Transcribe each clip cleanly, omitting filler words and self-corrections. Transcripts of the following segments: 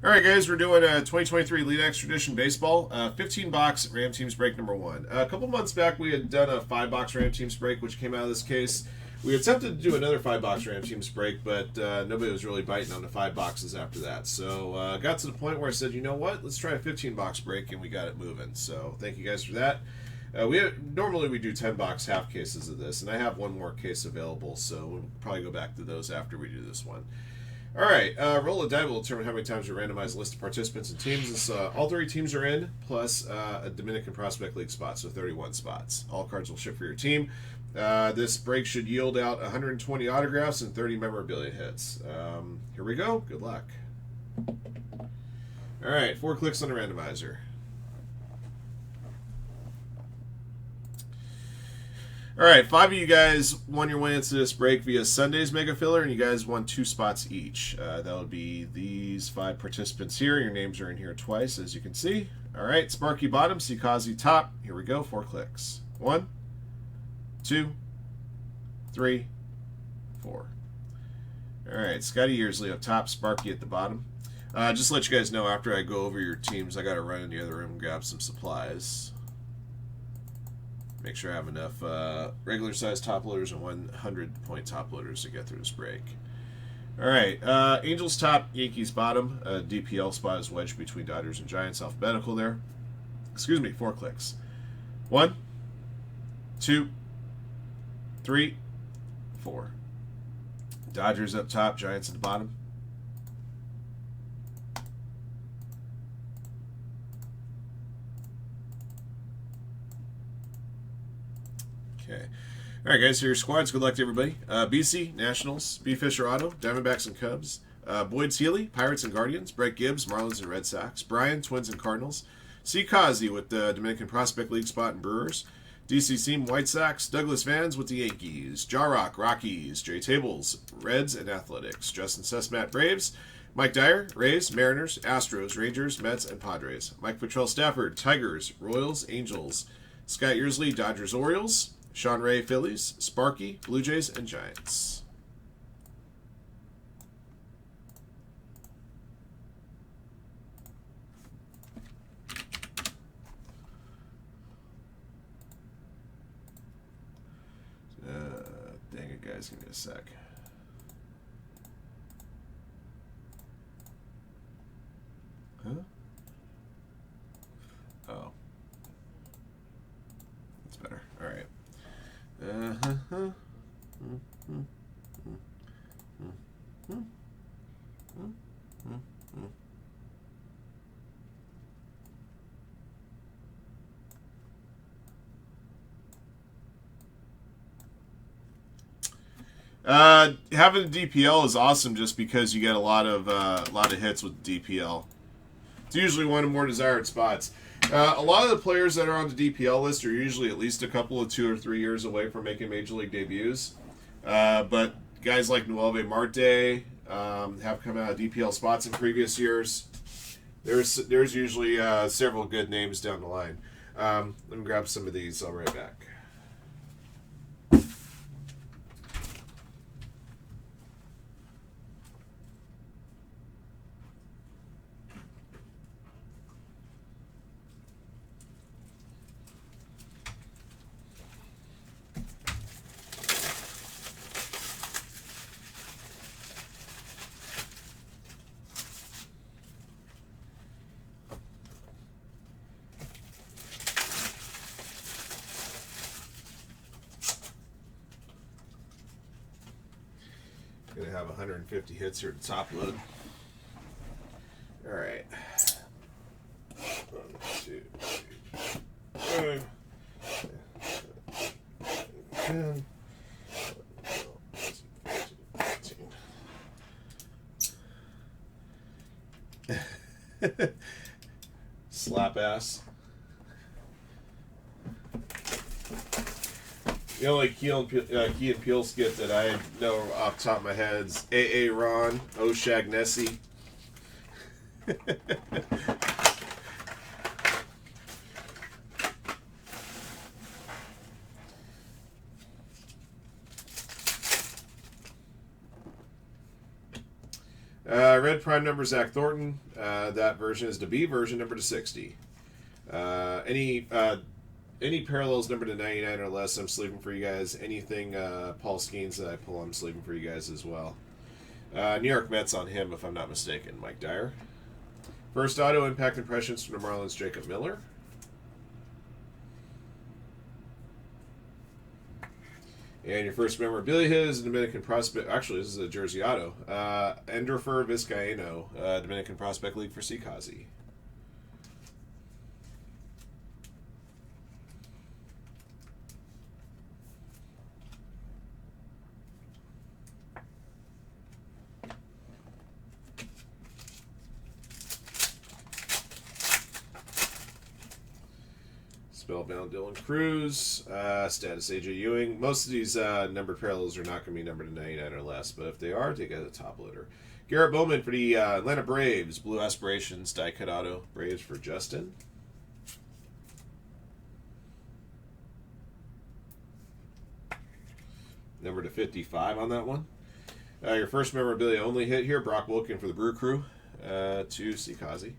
All right, guys, we're doing a 2023 Elite X Tradition Baseball 15-box Ram Teams break number one. A couple months back, we had done a 5-box Ram Teams break, which came out of this case. We attempted to do another 5-box Ram Teams break, but nobody was really biting on the 5 boxes after that. So got to the point where I said, you know what, let's try a 15-box break, and we got it moving. So thank you guys for that. Normally we do 10-box half cases of this, and I have one more case available, so we'll probably go back to those after we do this one. All right, roll a die will determine how many times we randomize a list of participants and teams. This, all 3 teams are in, plus a Dominican Prospect League spot, so 31 spots. All cards will ship for your team. This break should yield out 120 autographs and 30 memorabilia hits. Here we go. Good luck. All right, 4 clicks on the randomizer. All right, 5 of you guys won your way into this break via Sunday's Mega Filler, and you guys won 2 spots each. That would be these 5 participants here. Your names are in here twice, as you can see. All right, Sparky bottom, Sikazi top. Here we go, 4 clicks. 1, 2, 3, 4. All right, Scotty Yearsley up top, Sparky at the bottom. Just to let you guys know, after I go over your teams, I got to run in the other room and grab some supplies. Make sure I have enough regular size top loaders and 100-point top loaders to get through this break. All right, Angels top, Yankees bottom. DPL spot is wedged between Dodgers and Giants, alphabetical there. Excuse me, 4 clicks. 1, 2, 3, 4. Dodgers up top, Giants at the bottom. Okay. All right, guys, here are your squads. Good luck to everybody. BC, Nationals, B. Fisher Auto, Diamondbacks and Cubs. Boyd's Healy, Pirates and Guardians. Brett Gibbs, Marlins and Red Sox. Brian, Twins and Cardinals. C. Kazi with the Dominican Prospect League spot and Brewers. DC Seam, White Sox. Douglas Vans with the Yankees. Jarrock, Rockies. Jay Tables, Reds and Athletics. Justin Sesmat, Braves. Mike Dyer, Rays, Mariners, Astros, Rangers, Mets, and Padres. Mike Patrell Stafford, Tigers, Royals, Angels. Scott Yearsley, Dodgers, Orioles. Sean Ray, Phillies, Sparky, Blue Jays, and Giants. Dang it, guys. Give me a sec. Huh? Oh. That's better. All right. Having a DPL is awesome just because you get a lot of hits with DPL. It's usually one of the more desired spots. A lot of the players that are on the DPL list are usually at least a couple of 2 or 3 years away from making Major League debuts. But guys like Noelvi Marte have come out of DPL spots in previous years. There's usually several good names down the line. Let me grab some of these. I'll be right back. Gonna have 150 hits here to top load. All right. 1, 2, 3, 10. Slap ass. The only Key and Peele skit that I know off the top of my head is A.A. Ron, O. Shagnessy. Red prime number Zach Thornton. That version is the B version, number to 60. Any parallels number to 99 or less, I'm sleeving for you guys. Anything Paul Skeens that I pull, I'm sleeving for you guys as well. New York Mets on him, if I'm not mistaken. Mike Dyer. First auto impact impressions from the Marlins, Jacob Miller. And your first memorabilia hit is a Dominican prospect. Actually, this is a jersey auto. Endorfer Vizcaíno, Dominican Prospect League for Sikazi. Spellbound Dylan Cruz, status AJ Ewing. Most of these numbered parallels are not going to be numbered to 99 or less, but if they are, they get a top loader. Garrett Bowman for the Atlanta Braves, Blue Aspirations, die cut auto. Braves for Justin. Number to 55 on that one. Your first memorabilia only hit here, Brock Wilken for the Brew Crew, to Sikazi.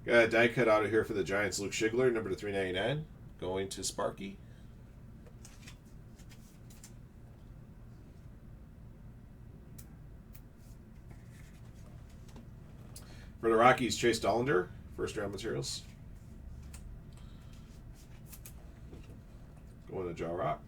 Got a die cut out of here for the Giants, Luke Schigler, number to 399, going to Sparky. For the Rockies, Chase Dollander, first round materials. Going to Jaw Rock.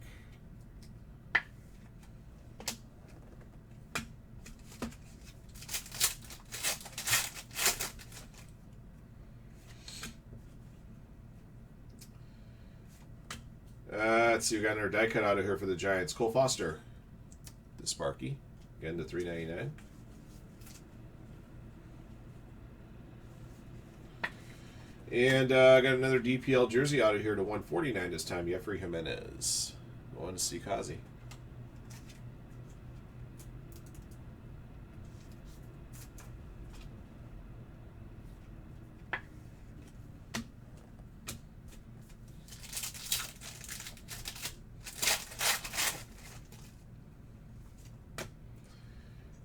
Let's see, we got another die cut out of here for the Giants. Cole Foster, the Sparky, again to 399. And got another DPL jersey out of here to 149 this time. Jeffrey Jimenez, going to Sikazi.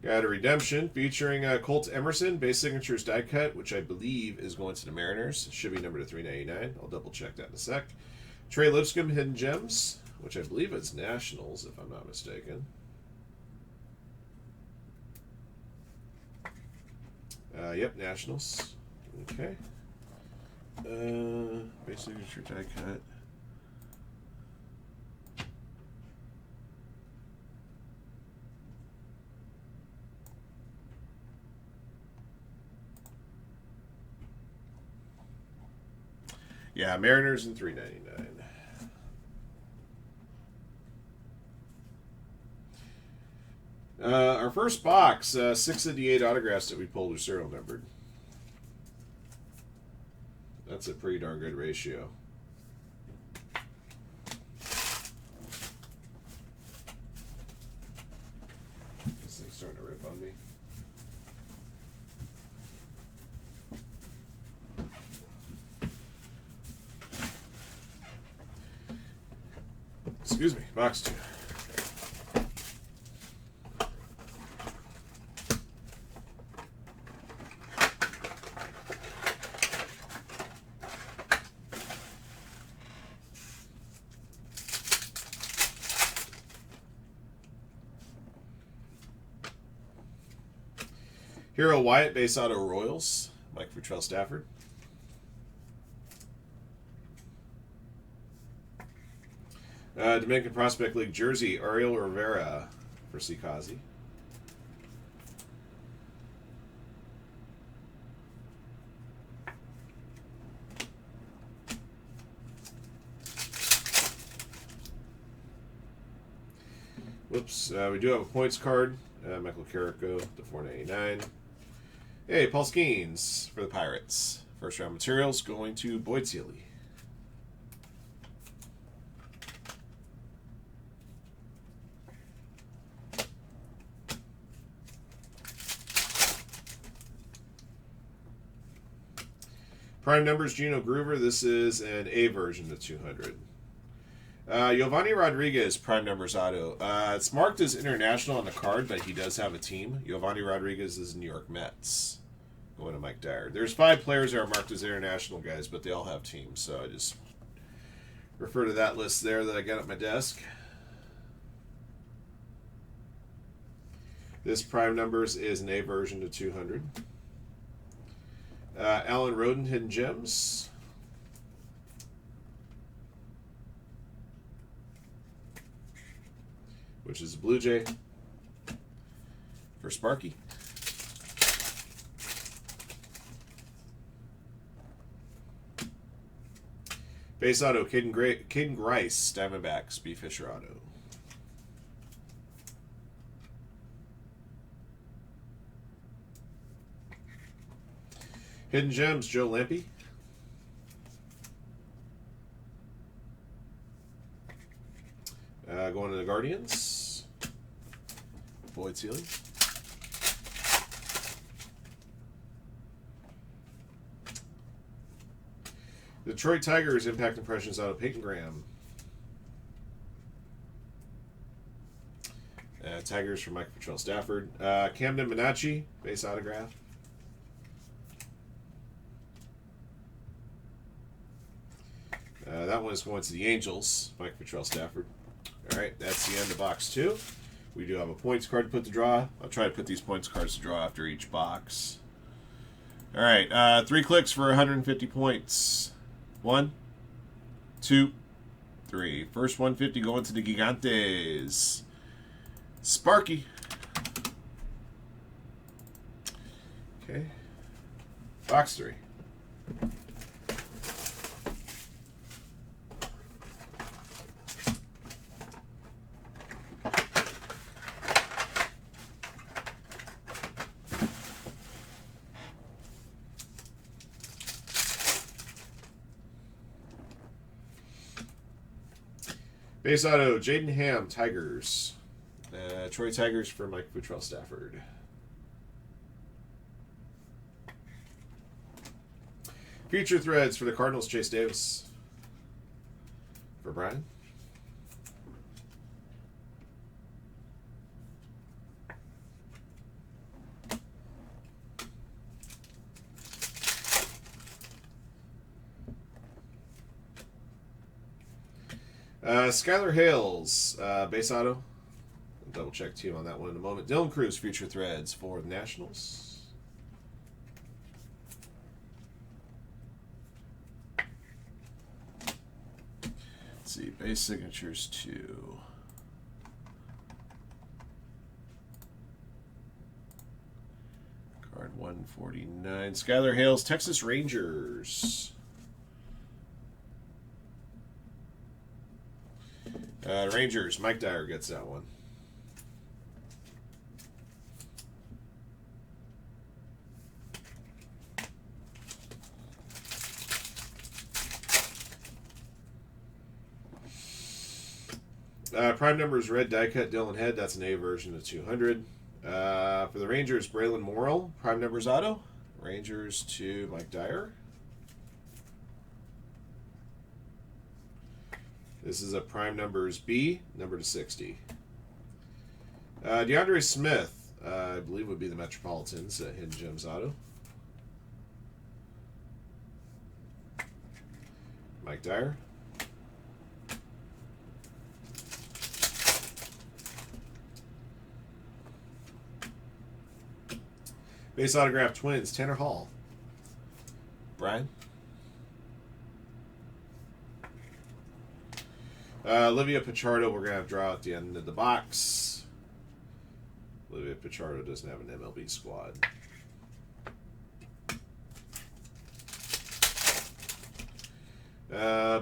Got a redemption featuring Colt Emerson, base signatures die cut, which I believe is going to the Mariners. Should be number to 399. I'll double check that in a sec. Trey Lipscomb, Hidden Gems, which I believe is Nationals, if I'm not mistaken. Yep, Nationals. Okay. Base signature die cut. Yeah, Mariners and $3.99. Our first box, 6 of the 8 autographs that we pulled are serial numbered. That's a pretty darn good ratio. This thing's starting to rip on me. Excuse me, box 2. Hero Wyatt, base auto Royals, Mike Futrell Stafford. Dominican Prospect League jersey, Ariel Rivera for Sikazi. Whoops, we do have a points card. Michael Carrico to 499. Hey, Paul Skeens for the Pirates. First round materials going to Boyd Seeley. Prime numbers, Gino Groover. This is an A version of 200. Giovanni Rodriguez, prime numbers auto. It's marked as international on the card, but he does have a team. Giovanni Rodriguez is New York Mets. Going to Mike Dyer. There's 5 players that are marked as international guys, but they all have teams. So I just refer to that list there that I got at my desk. This prime numbers is an A version of 200. Alan Roden, Hidden Gems. Which is a Blue Jay for Sparky. Base auto, Caden Grice, Diamondbacks, B. Fisher auto. Hidden Gems, Joe Lampe. Going to the Guardians, Boyd Seeley. Detroit Tigers, Impact Impressions out of Peyton Graham. Tigers from Mike Patrell Stafford. Camden Minacci, base autograph. That one is going to the Angels, Mike Patrell Stafford. All right, that's the end of box 2. We do have a points card to put to draw. I'll try to put these points cards to draw after each box. All right, 3 clicks for 150 points. 1, 2, 3. First 150 going to the Gigantes. Sparky. Okay. Box 3. Base auto, Jaden Ham, Tigers. Troy Tigers for Mike Futrell Stafford. Future Threads for the Cardinals, Chase Davis. For Brian. Skylar Hales, base auto. Double check team on that one in a moment. Dylan Cruz, Future Threads for the Nationals. Let's see, base signatures 2. Card 149. Skylar Hales, Texas Rangers. Rangers, Mike Dyer gets that one. Prime numbers, red die cut, Dylan Head. That's an A version of 200. For the Rangers, Braylon Morrill. Prime numbers auto. Rangers to Mike Dyer. This is a prime numbers B, number to 60. DeAndre Smith, I believe would be the Metropolitans, Hidden Gems auto. Mike Dyer. Base autograph Twins, Tanner Hall. Brian. Olivia Pichardo, we're going to have draw at the end of the box. Olivia Pichardo doesn't have an MLB squad.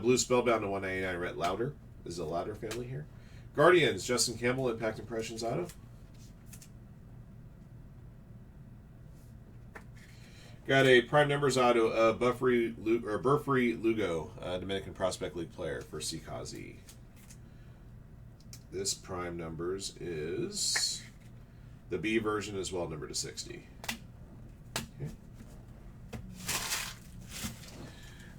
Blue Spellbound to 199, Rhett Lauder. This is a Lauder family here. Guardians, Justin Campbell, Impact Impressions auto. Got a prime numbers auto of Burfrey Lugo, Dominican Prospect League player for Sikazi. This prime numbers is the B version as well, number to 60. Okay.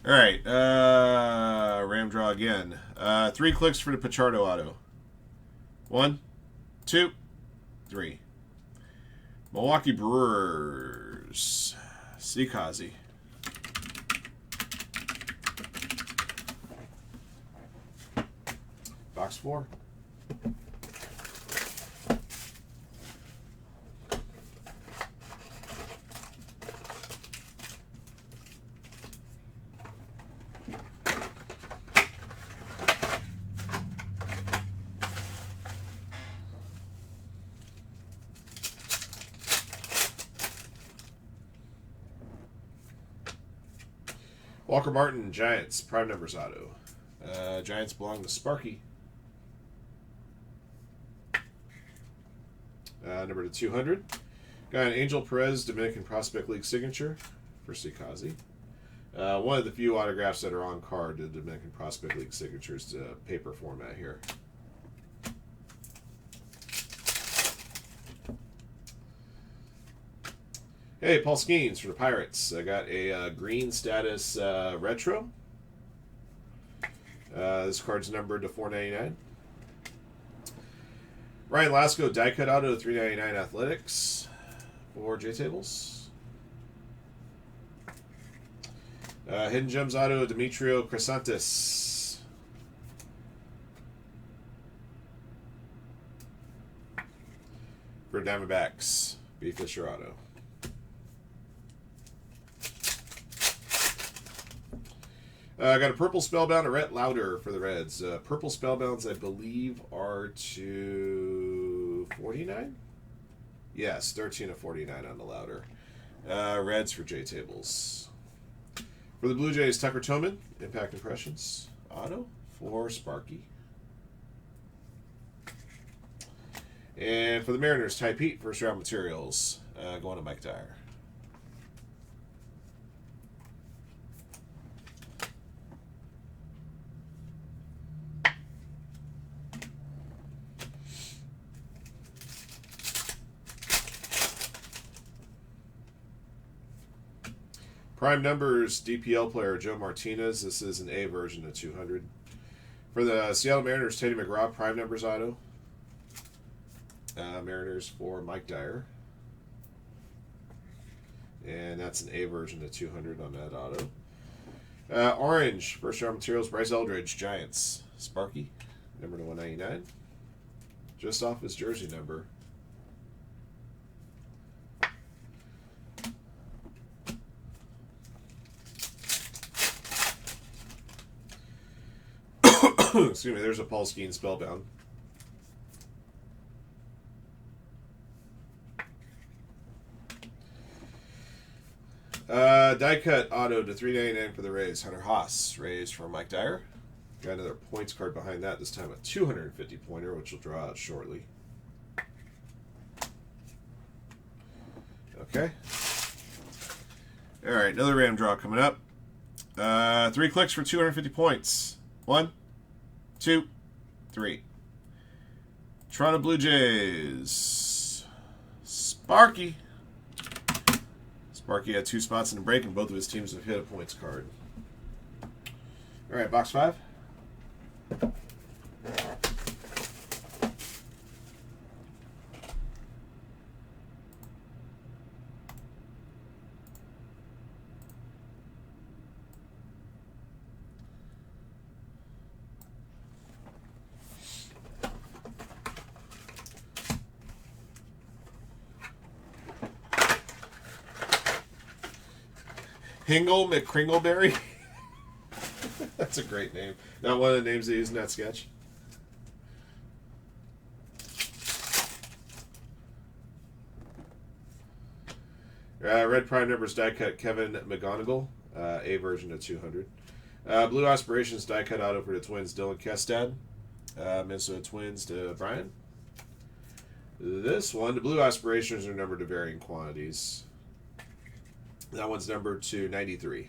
All right, Ram draw again. 3 clicks for the Pichardo auto. 1, 2, 3. Milwaukee Brewers. Sikazi. Box 4. Walker Martin, Giants, prime numbers auto. Giants belong to Sparky. Number to 200. Got an Angel Perez Dominican Prospect League signature for Sikazi. One of the few autographs that are on card, the Dominican Prospect League signatures, paper format here. Hey, Paul Skeens for the Pirates. I got a green status retro. This card's numbered to $4.99. Ryan Lasco die cut auto to $3.99 Athletics for J Tables. Hidden Gems auto Demetrio Crisantis for Diamondbacks. B Fisher auto. I got a purple Spellbound, Rhett Lauder for the Reds. Purple Spellbounds, I believe, are to 49? Yes, 13 of 49 on the Lauder. Reds for J Tables. For the Blue Jays, Tucker Toman, Impact Impressions. Auto for Sparky. And for the Mariners, Ty Pete, first round materials. Going to Mike Dyer. Prime numbers, DPL player Joe Martinez. This is an A version of 200. For the Seattle Mariners, Teddy McGraw, prime numbers auto. Mariners for Mike Dyer. And that's an A version of 200 on that auto. Orange, first round materials, Bryce Eldridge, Giants. Sparky, number to 199. Just off his jersey number. Excuse me, there's a Paul Skeen Spellbound. Die cut auto to $3.99 for the Rays. Hunter Haas, Rays for Mike Dyer. Got another points card behind that, this time a 250 pointer, which will draw out shortly. Okay. Alright, another random draw coming up. 3 clicks for 250 points. 1, 2, 3. Toronto Blue Jays. Sparky. Sparky had 2 spots in the break, and both of his teams have hit a points card. All right, box 5. Hingle McCringleberry. That's a great name. Not one of the names they use in that sketch. Red Prime numbers die cut Kevin McGonigal, A version of 200. Blue Aspirations die cut auto for the Twins Dylan Kestad, Minnesota Twins to Brian. This one, the Blue Aspirations are numbered to varying quantities. That one's numbered to 93.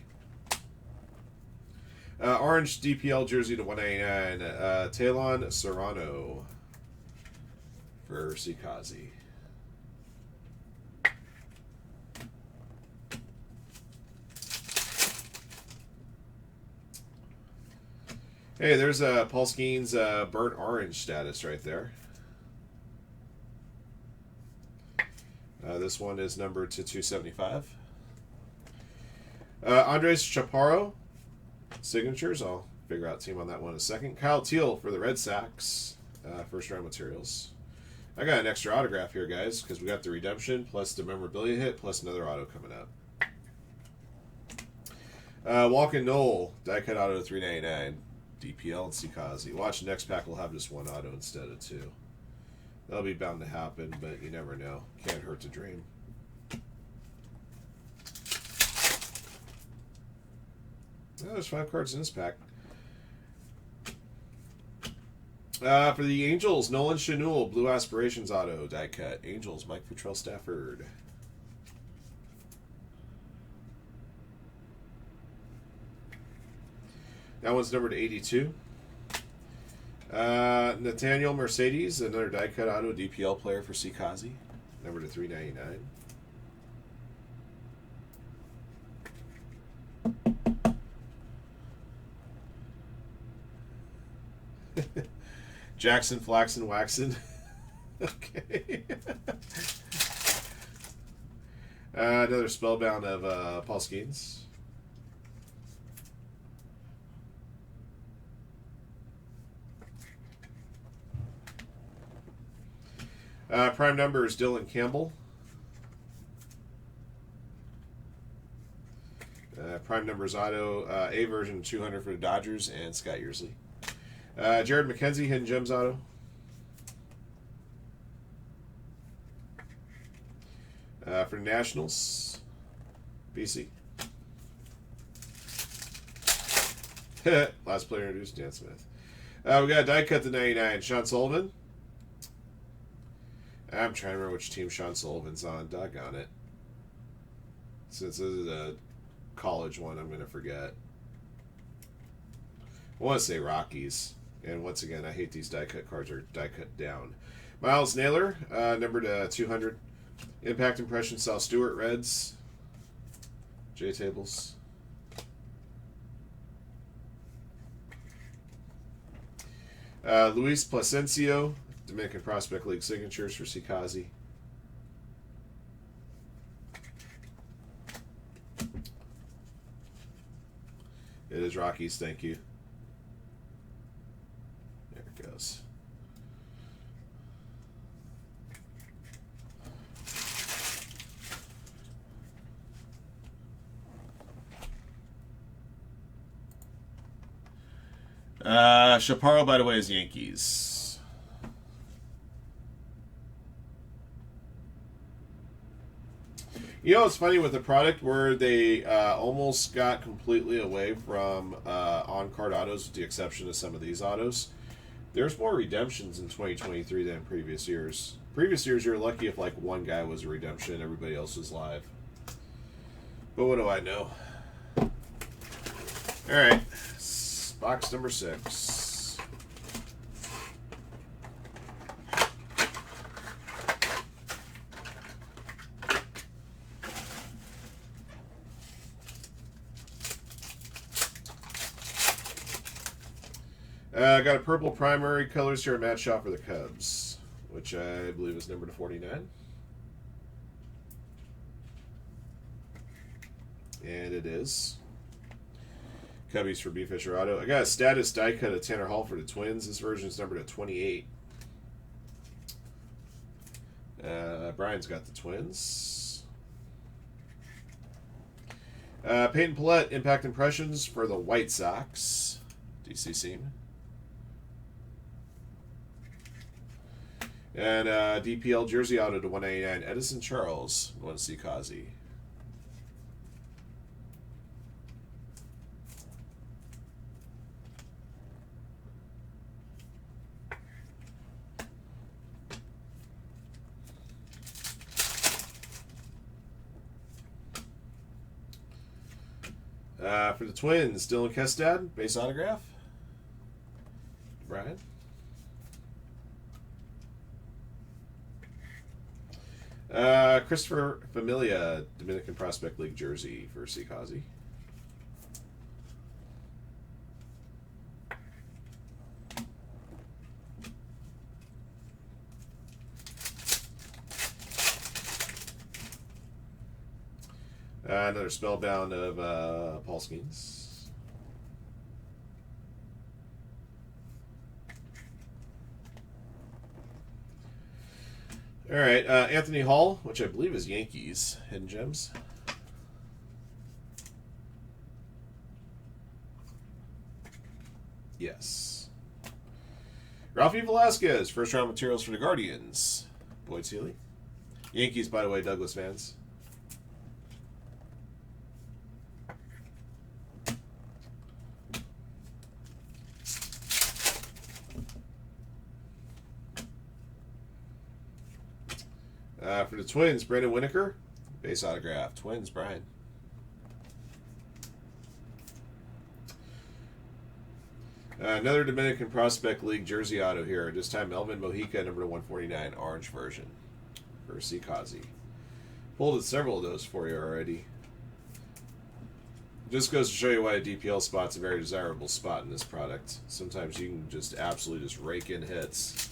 Orange DPL jersey to 199. Talon Serrano for Sikazi. Hey, there's Paul Skeen's burnt orange status right there. This one is numbered to 275. Andres Chaparro, signatures. I'll figure out team on that one in a second. Kyle Teal for the Red Sox, first round materials. I got an extra autograph here, guys, because we got the redemption plus the memorabilia hit plus another auto coming up. Walken Knoll, die cut auto to $3.99. DPL and Sikazi. Watch, next pack will have just one auto instead of two. That'll be bound to happen, but you never know. Can't hurt to dream. Oh, there's 5 cards in this pack. For the Angels, Nolan Schanuel, Blue Aspirations auto, die cut. Angels, Mike Futrell Stafford. That one's numbered to 82. Nathaniel Mercedes, another die cut auto DPL player for Sikazi, numbered to $3.99. Jackson Flaxen Waxen. Okay. Another spellbound of Paul Skeens. Prime number is Dylan Campbell. Prime numbers auto, A version 200 for the Dodgers and Scott Yearsley. Jared McKenzie, Hidden Gems auto. For the Nationals, BC. Last player introduced, Dan Smith. We got die cut to 99, Sean Sullivan. I'm trying to remember which team Sean Sullivan's on. Doggone it. Since this is a college one, I'm going to forget. I want to say Rockies. And once again, I hate these die cut cards are die cut down. Miles Naylor, numbered 200. Impact Impression, Sal Stewart, Reds. J Tables. Luis Plasencia, Dominican Prospect League signatures for Sikazi. It is Rockies, thank you. There it goes. Chaparro, by the way, is Yankees. You know, it's funny with the product where they almost got completely away from on-card autos with the exception of some of these autos. There's more redemptions in 2023 than in previous years. Previous years, you were lucky if like one guy was a redemption and everybody else was live. But what do I know? All right, box number 6. Got a purple primary colors here at Matt Shaw for the Cubs, which I believe is numbered to 49. And it is. Cubbies for B. Fisher Auto. I got a status die cut of Tanner Hall for the Twins. This version is numbered at 28. Brian's got the Twins. Peyton Pallette, Impact Impressions for the White Sox. DC Seam. And DPL Jersey Auto to 199. Edison Charles, going to Sikazi. For the Twins, Dylan Kestad, base autograph. Brian. Christopher Familia, Dominican Prospect League jersey for Sikazi. Another Spellbound of Paul Skeens. All right, Anthony Hall, which I believe is Yankees. Hidden Gems. Yes. Ralphie Velasquez, first round materials for the Guardians. Boyd Seeley. Yankees, by the way, Douglas fans. For the Twins, Brandon Winokur. Base autograph. Twins, Brian. Another Dominican Prospect League jersey auto here. This time, Melvin Mojica, number 149, orange version. For C. Kazi. Pulled several of those for you already. Just goes to show you why a DPL spot's a very desirable spot in this product. Sometimes you can just absolutely just rake in hits.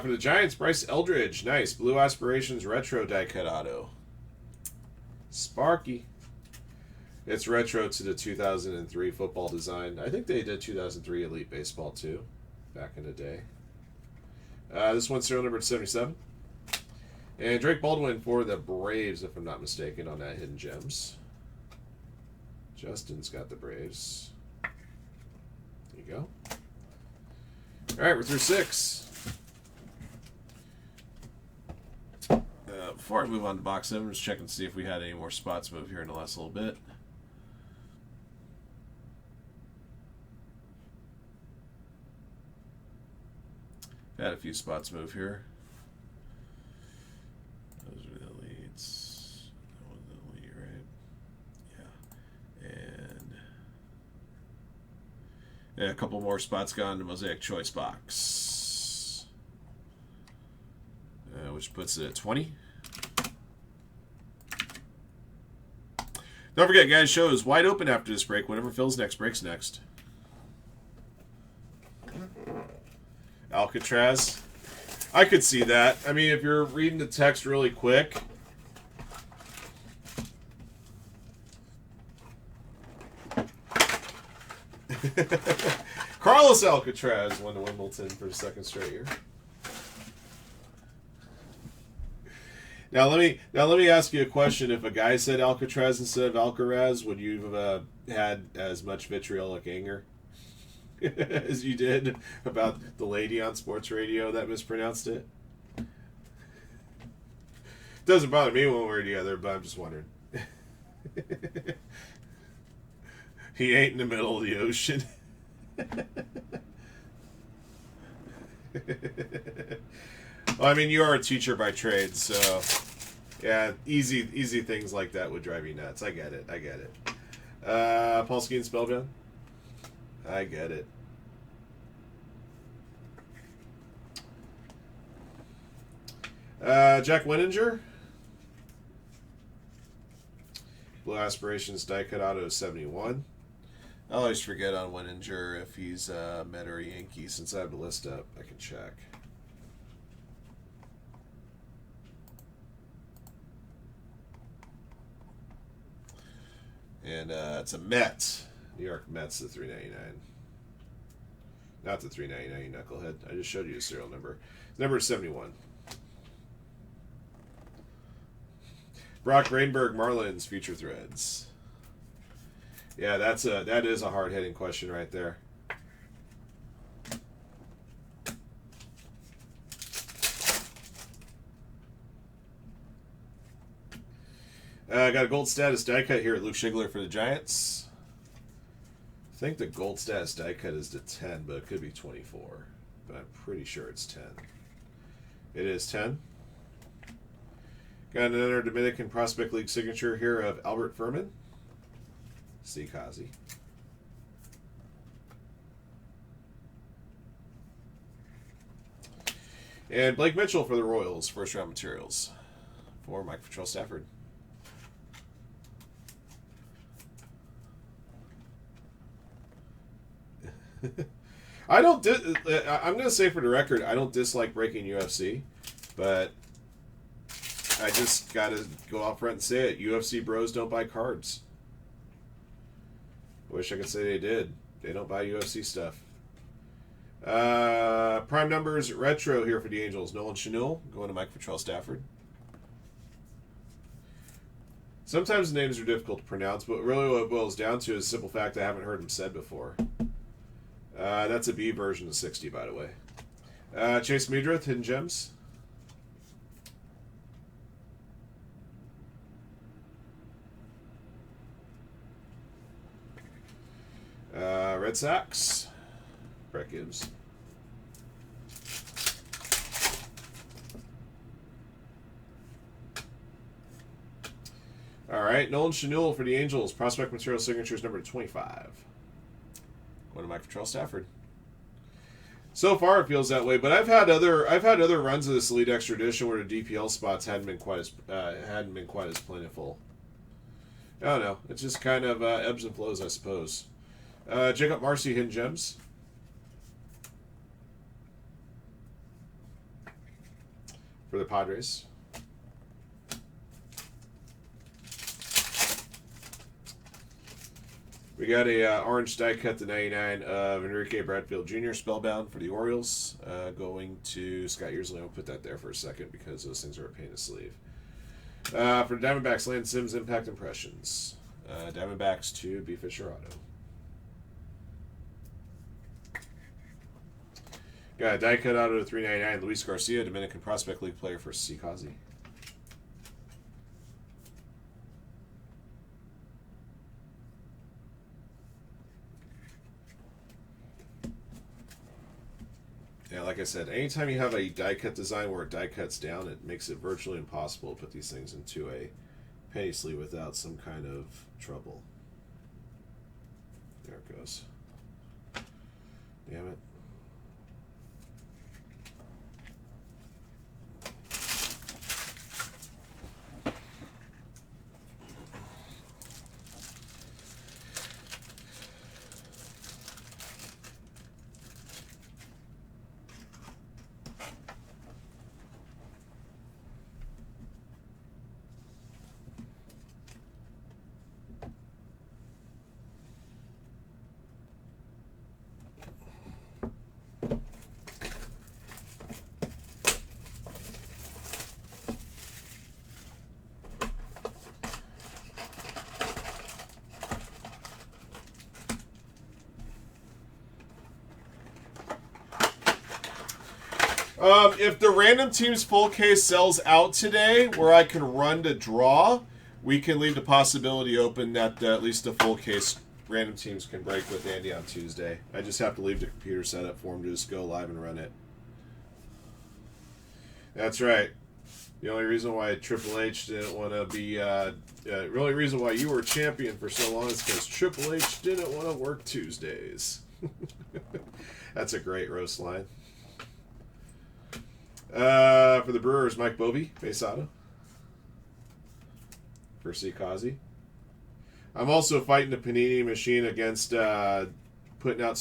For the Giants, Bryce Eldridge. Nice. Blue Aspirations Retro die cut auto. Sparky. It's retro to the 2003 football design. I think they did 2003 Elite Baseball too, back in the day. This one's serial number 77. And Drake Baldwin for the Braves, if I'm not mistaken, on that Hidden Gems. Justin's got the Braves. There you go. All right, we're through 6. Before I move on to box 7, I'm just checking to see if we had any more spots move here in the last little bit. Had a few spots move here. Those are the elites. That was the elite, right? Yeah. And a couple more spots gone to Mosaic Choice box. Which puts it at 20. Don't forget, guys, show is wide open after this break. Whatever fills next, breaks next. Alcatraz. I could see that. I mean, if you're reading the text really quick. Carlos Alcatraz won the Wimbledon for the second straight year. Now let me ask you a question. If a guy said Alcatraz instead of Alcaraz, would you have had as much vitriolic anger as you did about the lady on sports radio that mispronounced it? Doesn't bother me one way or the other, but I'm just wondering. He ain't in the middle of the ocean. Well, I mean, you are a teacher by trade, so yeah, easy things like that would drive you nuts. I get it. Paul Skeens Spellbound. I get it. Jack Winninger. Blue Aspirations die cut auto 71. I always forget on Winninger if he's Met or a Yankee. Since I have the list up, I can check. And it's a Met. New York Mets, the $3.99. Not the $3.99, you knucklehead. I just showed you a serial number. Number 71. Brock Rainberg, Marlins, Future Threads. Yeah, that is a hard-hitting question right there. I got a gold status die cut here at Luke Schigler for the Giants. I think the gold status die cut is to 10, but it could be 24. But I'm pretty sure it's 10. It is 10. Got another Dominican Prospect League signature here of Albert Furman. C. Kazi. And Blake Mitchell for the Royals, first round materials for Mike Patrol Stafford. I'm going to say for the record, I don't dislike breaking UFC, But I just got to go out front and say it. UFC bros don't buy cards. I wish I could say they did. They don't buy UFC stuff. Prime numbers retro here for the Angels. Nolan Schanuel going to Mike Futrell Stafford. Sometimes the names are difficult to pronounce, but really what it boils down to is the simple fact I haven't heard them said before. That's a B version of 60, by the way. Chase Meadrith, Hidden Gems. Red Sox. Brett Gibbs. All right, Nolan Schanuel for the Angels. Prospect material signatures number 25. Going to Mike Futrell Stafford. So far, it feels that way, but I've had other runs of this Elite Extra Edition where the DPL spots hadn't been quite as plentiful. I don't know. It's just kind of ebbs and flows, I suppose. Jacob Marcy, Hidden Gems. For the Padres. We got a orange die cut to 99 of Enrique Bradfield Jr. Spellbound for the Orioles. Going to Scott Yearsley. I'll put that there for a second because those things are a pain to sleeve. For the Diamondbacks, Lance Sims Impact Impressions. Diamondbacks to B. Fisher Auto. Got a die cut out of 399. Luis Garcia, Dominican Prospect League player for C. Kazi. Yeah, like I said, anytime you have a die cut design where a die cuts down, it makes it virtually impossible to put these things into a penny sleeve without some kind of trouble. There it goes. Damn it. If the random teams full case sells out today, where I can run to draw, we can leave the possibility open that at least the full case random teams can break with Andy on Tuesday. I just have to leave the computer set up for him to just go live and run it. That's right. The only reason why Triple H didn't want to be, the only reason why you were champion for so long is because Triple H didn't want to work Tuesdays. That's a great roast line. For the Brewers, Mike Bovee, base auto. For C. Kazi. I'm also fighting the Panini machine against putting out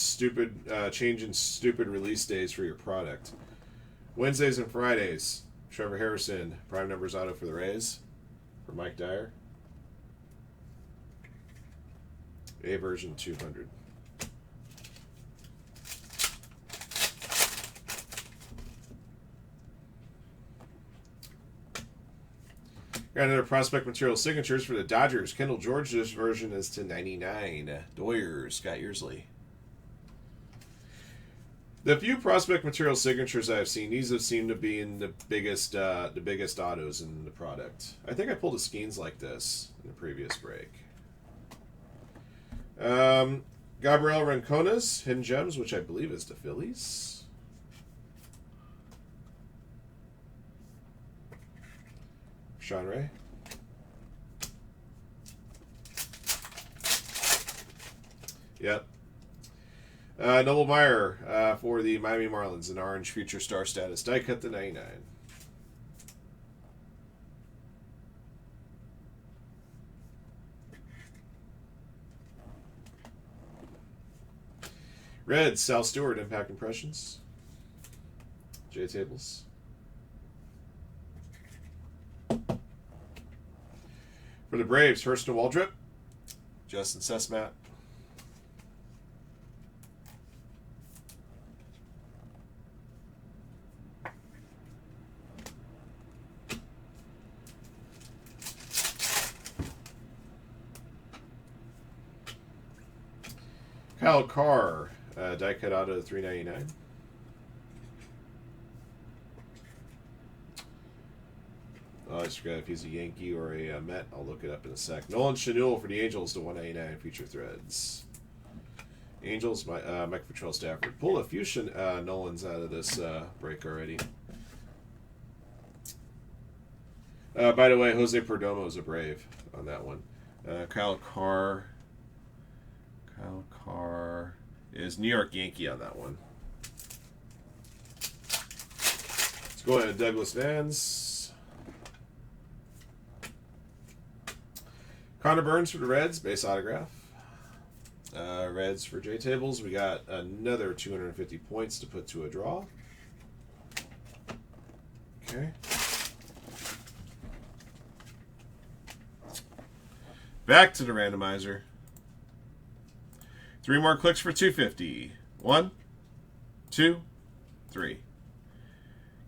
changing stupid release days for your product. Wednesdays and Fridays, Trevor Harrison, prime numbers auto for the Rays. For Mike Dyer. A version 200. Got another prospect material signatures for the Dodgers. Kendall George, this version is to 99. Doyers, Scott Yearsley. The few prospect material signatures I've seen, these have seemed to be in the biggest autos in the product. I think I pulled a Skeens like this in the previous break. Gabriel Rincones, Hidden Gems, which I believe is the Phillies. Sean Ray. Yep. Noble Meyer for the Miami Marlins in orange future star status. Die cut to 99. Reds, Sal Stewart, Impact Impressions. J Tables. For the Braves, Hurston Waldrop, Justin Sesmat. Kyle Carr, die cut out of $3.99. Oh, I just forgot if he's a Yankee or a Met. I'll look it up in a sec. Nolan Schanuel for the Angels to $1.99. Future Threads. Angels, Mike Patrell Stafford. Pull a few Nolans out of this break already. By the way, Jose Perdomo is a Brave on that one. Kyle Carr is New York Yankee on that one. Let's go ahead to Douglas Vans. Connor Burns for the Reds, base autograph. Reds for J-Tables. We got another 250 points to put to a draw. Okay. Back to the randomizer. 3 more clicks for 250. 1, 2, 3.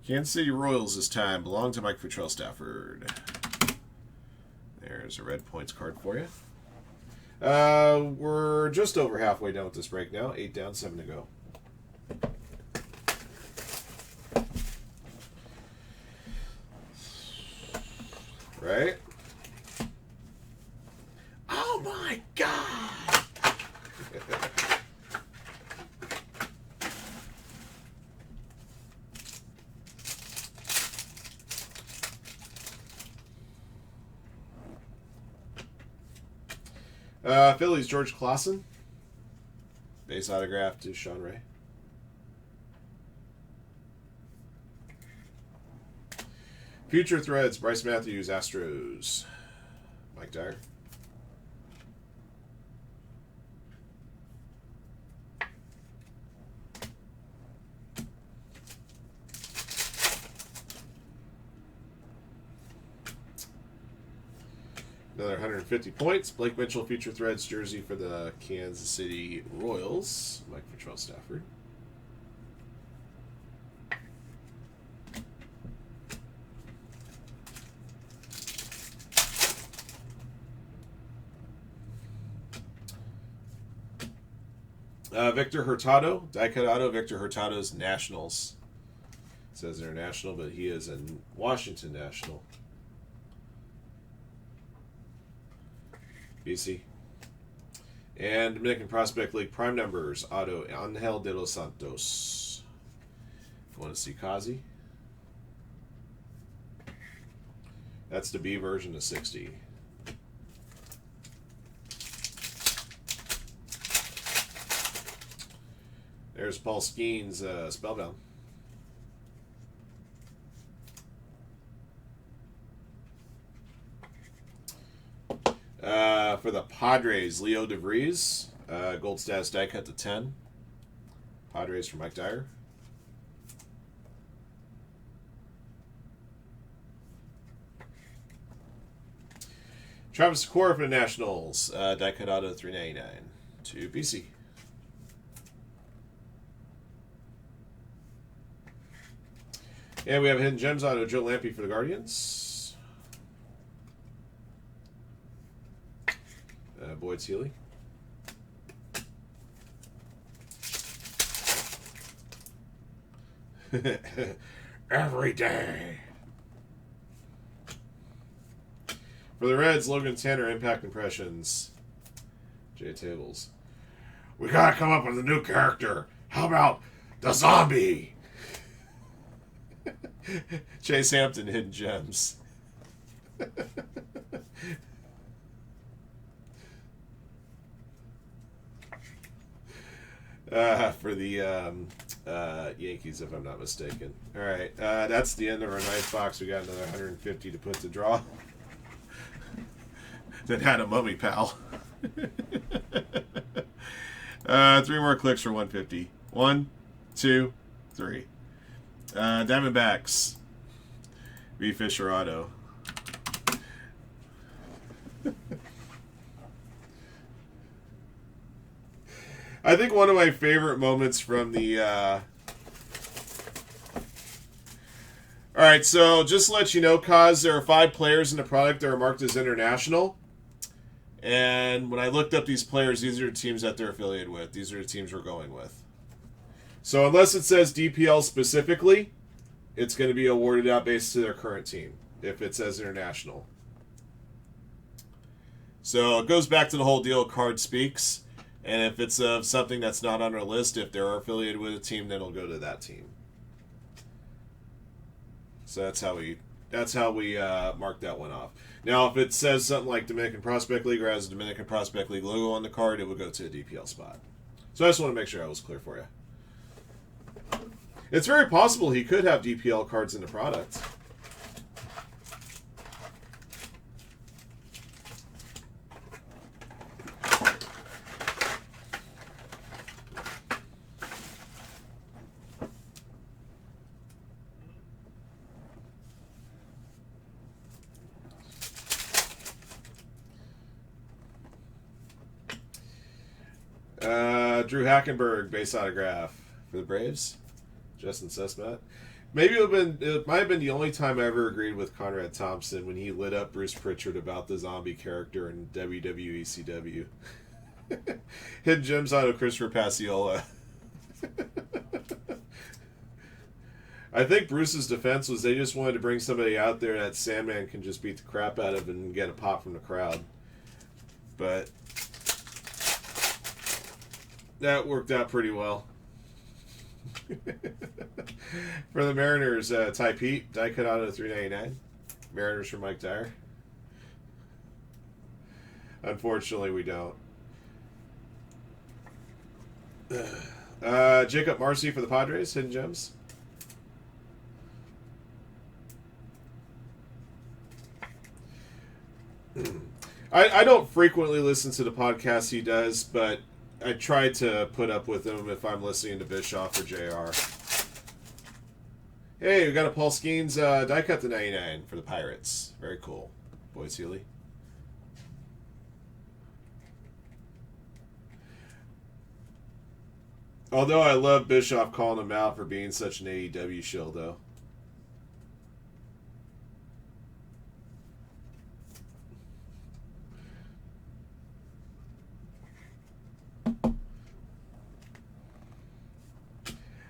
Kansas City Royals this time belong to Mike Patrell Stafford. There's a red points card for you. We're just over halfway done with this break now. 8 down, 7 to go. Right? Oh my God! Phillies, George Clausen. Base autograph to Sean Ray. Future Threads, Bryce Matthews, Astros. Mike Dyer. Another 150 points. Blake Mitchell, Future Threads jersey for the Kansas City Royals. Mike Patrell Stafford. Victor Hurtado, die cut auto. Victor Hurtado's Nationals. It says International, but he is a Washington National. BC. And Dominican Prospect League prime numbers, auto Angel de los Santos. Want to see Kazi? That's the B version of 60. There's Paul Skeens, Spellbound. For the Padres, Leo DeVries, gold status die cut to 10. Padres for Mike Dyer. Travis Secor for the Nationals, die cut out of $3.99 to BC. And we have Hidden Gems auto Joe Lampe for the Guardians. Boyd Seeley. Every day. For the Reds, Logan Tanner, Impact Impressions. J-Tables. We gotta come up with a new character. How about the Zombie? Chase Hampton, Hidden Gems. For the Yankees, if I'm not mistaken. All right, that's the end of our ninth box. We got another 150 to put to draw. That had a mummy, pal. 3 more clicks for 150. 1, 2, 3. Diamondbacks. V. Fisher auto. I think one of my favorite moments from the. All right, so just to let you know, Kaz, there are 5 players in the product that are marked as international. And when I looked up these players, these are the teams that they're affiliated with. These are the teams we're going with. So unless it says DPL specifically, it's going to be awarded out based to their current team if it says international. So it goes back to the whole deal, card speaks. And if it's something that's not on our list, if they're affiliated with a team, then it'll go to that team. So that's how we mark that one off. Now, if it says something like Dominican Prospect League or has a Dominican Prospect League logo on the card, it would go to a DPL spot. So I just want to make sure I was clear for you. It's very possible he could have DPL cards in the product. Drew Hackenberg, base autograph for the Braves. Justin Sussman. Maybe it might have been the only time I ever agreed with Conrad Thompson when he lit up Bruce Pritchard about the zombie character in WWE ECW. Hidden Gems auto Christopher Pasiola. I think Bruce's defense was they just wanted to bring somebody out there that Sandman can just beat the crap out of and get a pop from the crowd. But that worked out pretty well. For the Mariners, Ty Pete, die cut out of $3.99. Mariners for Mike Dyer. Unfortunately, we don't. Jacob Marcy for the Padres, Hidden Gems. I don't frequently listen to the podcasts he does, but I try to put up with him if I'm listening to Bischoff or JR. Hey, we got a Paul Skeens die cut to 99 for the Pirates. Very cool. Boyce Healy. Although I love Bischoff calling him out for being such an AEW shill, though.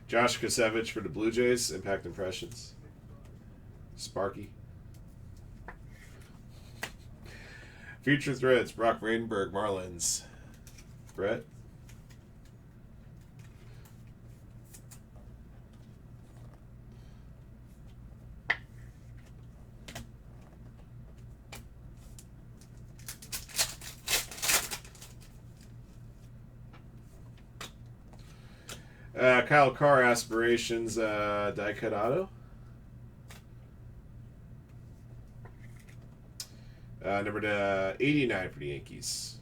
Josh Kasevich for the Blue Jays, Impact Impressions. Sparky. Future Threads, Brock Radenberg, Marlins. Brett. Kyle Carr Aspirations die cut auto. Number 89 for the Yankees.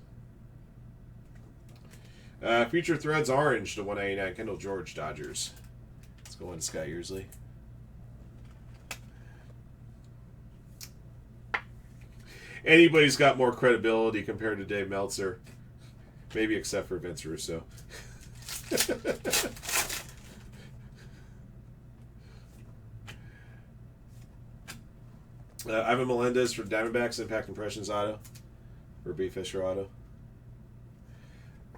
Future Threads Orange to 199 Kendall George Dodgers. Let's go in Scott Yearsley. Anybody's got more credibility compared to Dave Meltzer. Maybe except for Vince Russo. Ivan Melendez for Diamondbacks, Impact Impressions auto. For B. Fisher auto.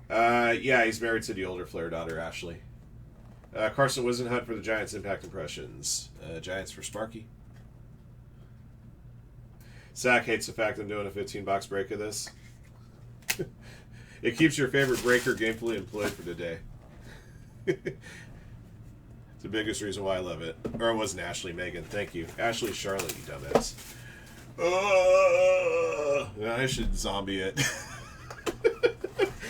Yeah, he's married to the older Flair daughter, Ashley. Carson Wisenhunt for the Giants, Impact Impressions. Giants for Sparky. Zach hates the fact I'm doing a 15-box break of this. It keeps your favorite breaker gainfully employed for today. It's the biggest reason why I love it. Or it wasn't Ashley, Megan. Thank you. Ashley Charlotte, you dumbass. I should zombie it.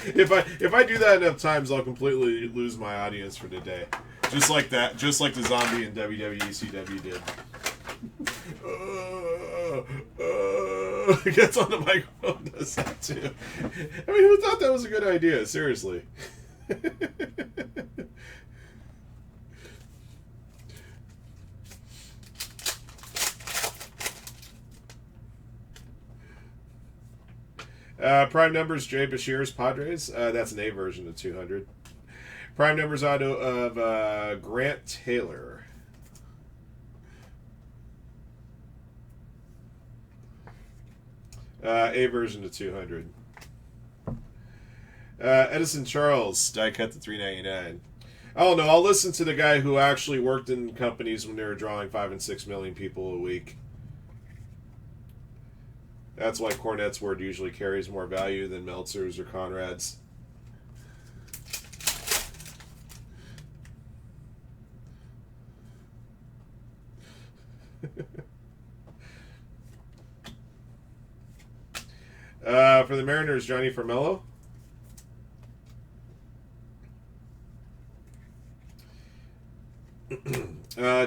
If I do that enough times, I'll completely lose my audience for today. Just like that. Just like the zombie in WWE ECW did. Gets on the microphone, does that too. I mean, who thought that was a good idea? Seriously. Prime numbers, Jay Bashir's Padres. That's an A version of 200. Prime numbers auto of Grant Taylor. A version to 200. Edison Charles, die cut to 399. I don't know. I'll listen to the guy who actually worked in companies when they were drawing 5 and 6 million people a week. That's why Cornette's word usually carries more value than Meltzer's or Conrad's. For the Mariners, Johnny Formello.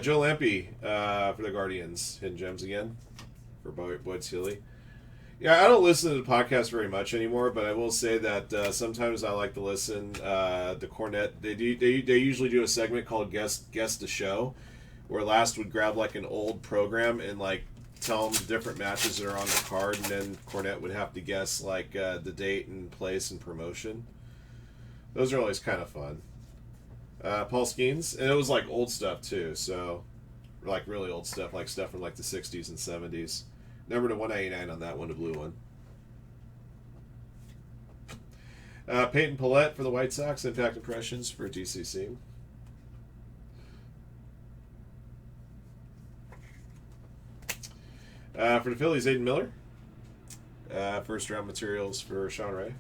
Joe Lampe for the Guardians. Hidden Gems again for Boyd Seeley. Yeah, I don't listen to the podcast very much anymore, but I will say that sometimes I like to listen. The Cornette, they usually do a segment called Guest the Show, where Last would grab like an old program and like tell them different matches that are on the card, and then Cornette would have to guess like the date and place and promotion. Those are always kind of fun. Paul Skeens, and it was like old stuff too, so like really old stuff, like stuff from like the 60s and 70s. Number to 199 on that one, the blue one. Peyton Pillette for the White Sox, Impact Impressions for DCC. For the Phillies, Aiden Miller. First round materials for Sean Ray.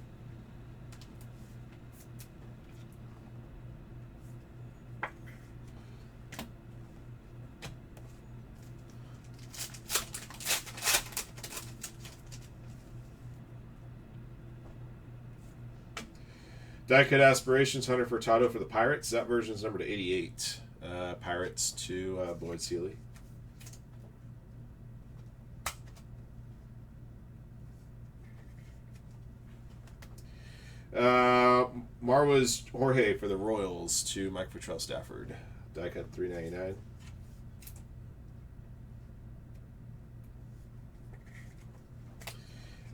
Die-cut Aspirations, Hunter Furtado for the Pirates. That version is numbered to 88. Pirates to Boyd Seeley. Marwa's Jorge for the Royals to Mike Futrell Stafford. Die-cut $3.99.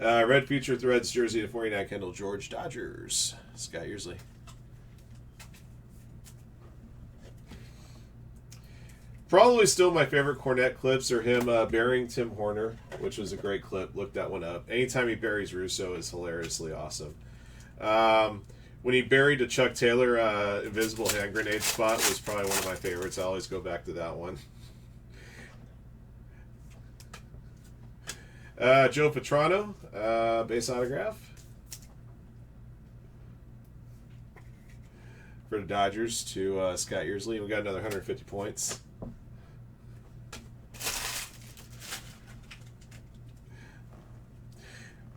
Red Future Threads jersey to 49 Kendall George Dodgers. Scott Yearsley. Probably still my favorite Cornette clips are him burying Tim Horner, which was a great clip. Look that one up. Anytime he buries Russo is hilariously awesome. When he buried a Chuck Taylor invisible hand grenade spot was probably one of my favorites. I always go back to that one. Joe Petrano, base autograph for the Dodgers to Scott Yearsley. We got another 150 points.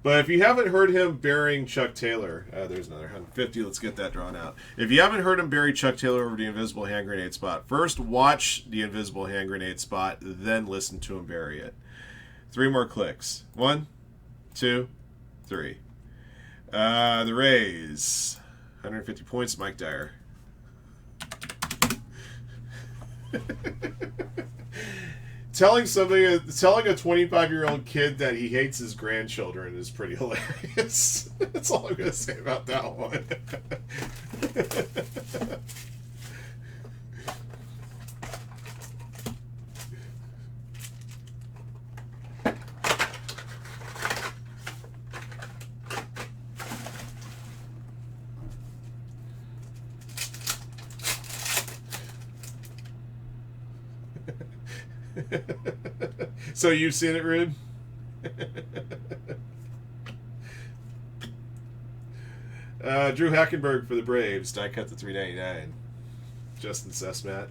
But if you haven't heard him burying Chuck Taylor, there's another 150. Let's get that drawn out. If you haven't heard him bury Chuck Taylor over the invisible hand grenade spot, first watch the invisible hand grenade spot, then listen to him bury it. 3 more clicks. 1, 2, 3. The Rays, 150 points. Mike Dyer. Telling a 25-year-old kid that he hates his grandchildren is pretty hilarious. That's all I'm going to say about that one. So you've seen it, Rude? Drew Hackenberg for the Braves. Die cut to $3.99. Justin Sesmat.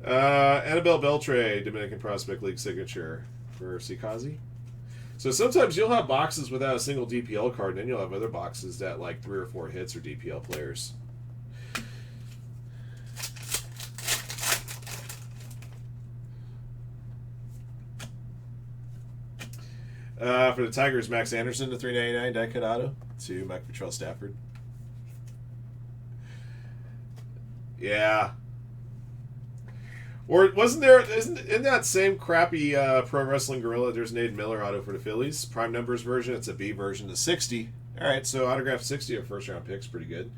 Annabelle Beltre, Dominican Prospect League signature for Sikazi. So sometimes you'll have boxes without a single DPL card, and then you'll have other boxes that like 3 or 4 hits are DPL players. For the Tigers, Max Anderson to $3.99 die cut auto to Mike Futrell Stafford. Yeah. Or wasn't there? Isn't in that same crappy Pro Wrestling Gorilla? There's an Aiden Miller auto for the Phillies prime numbers version. It's a B version to 60. All right, so autograph 60 of first round picks, pretty good.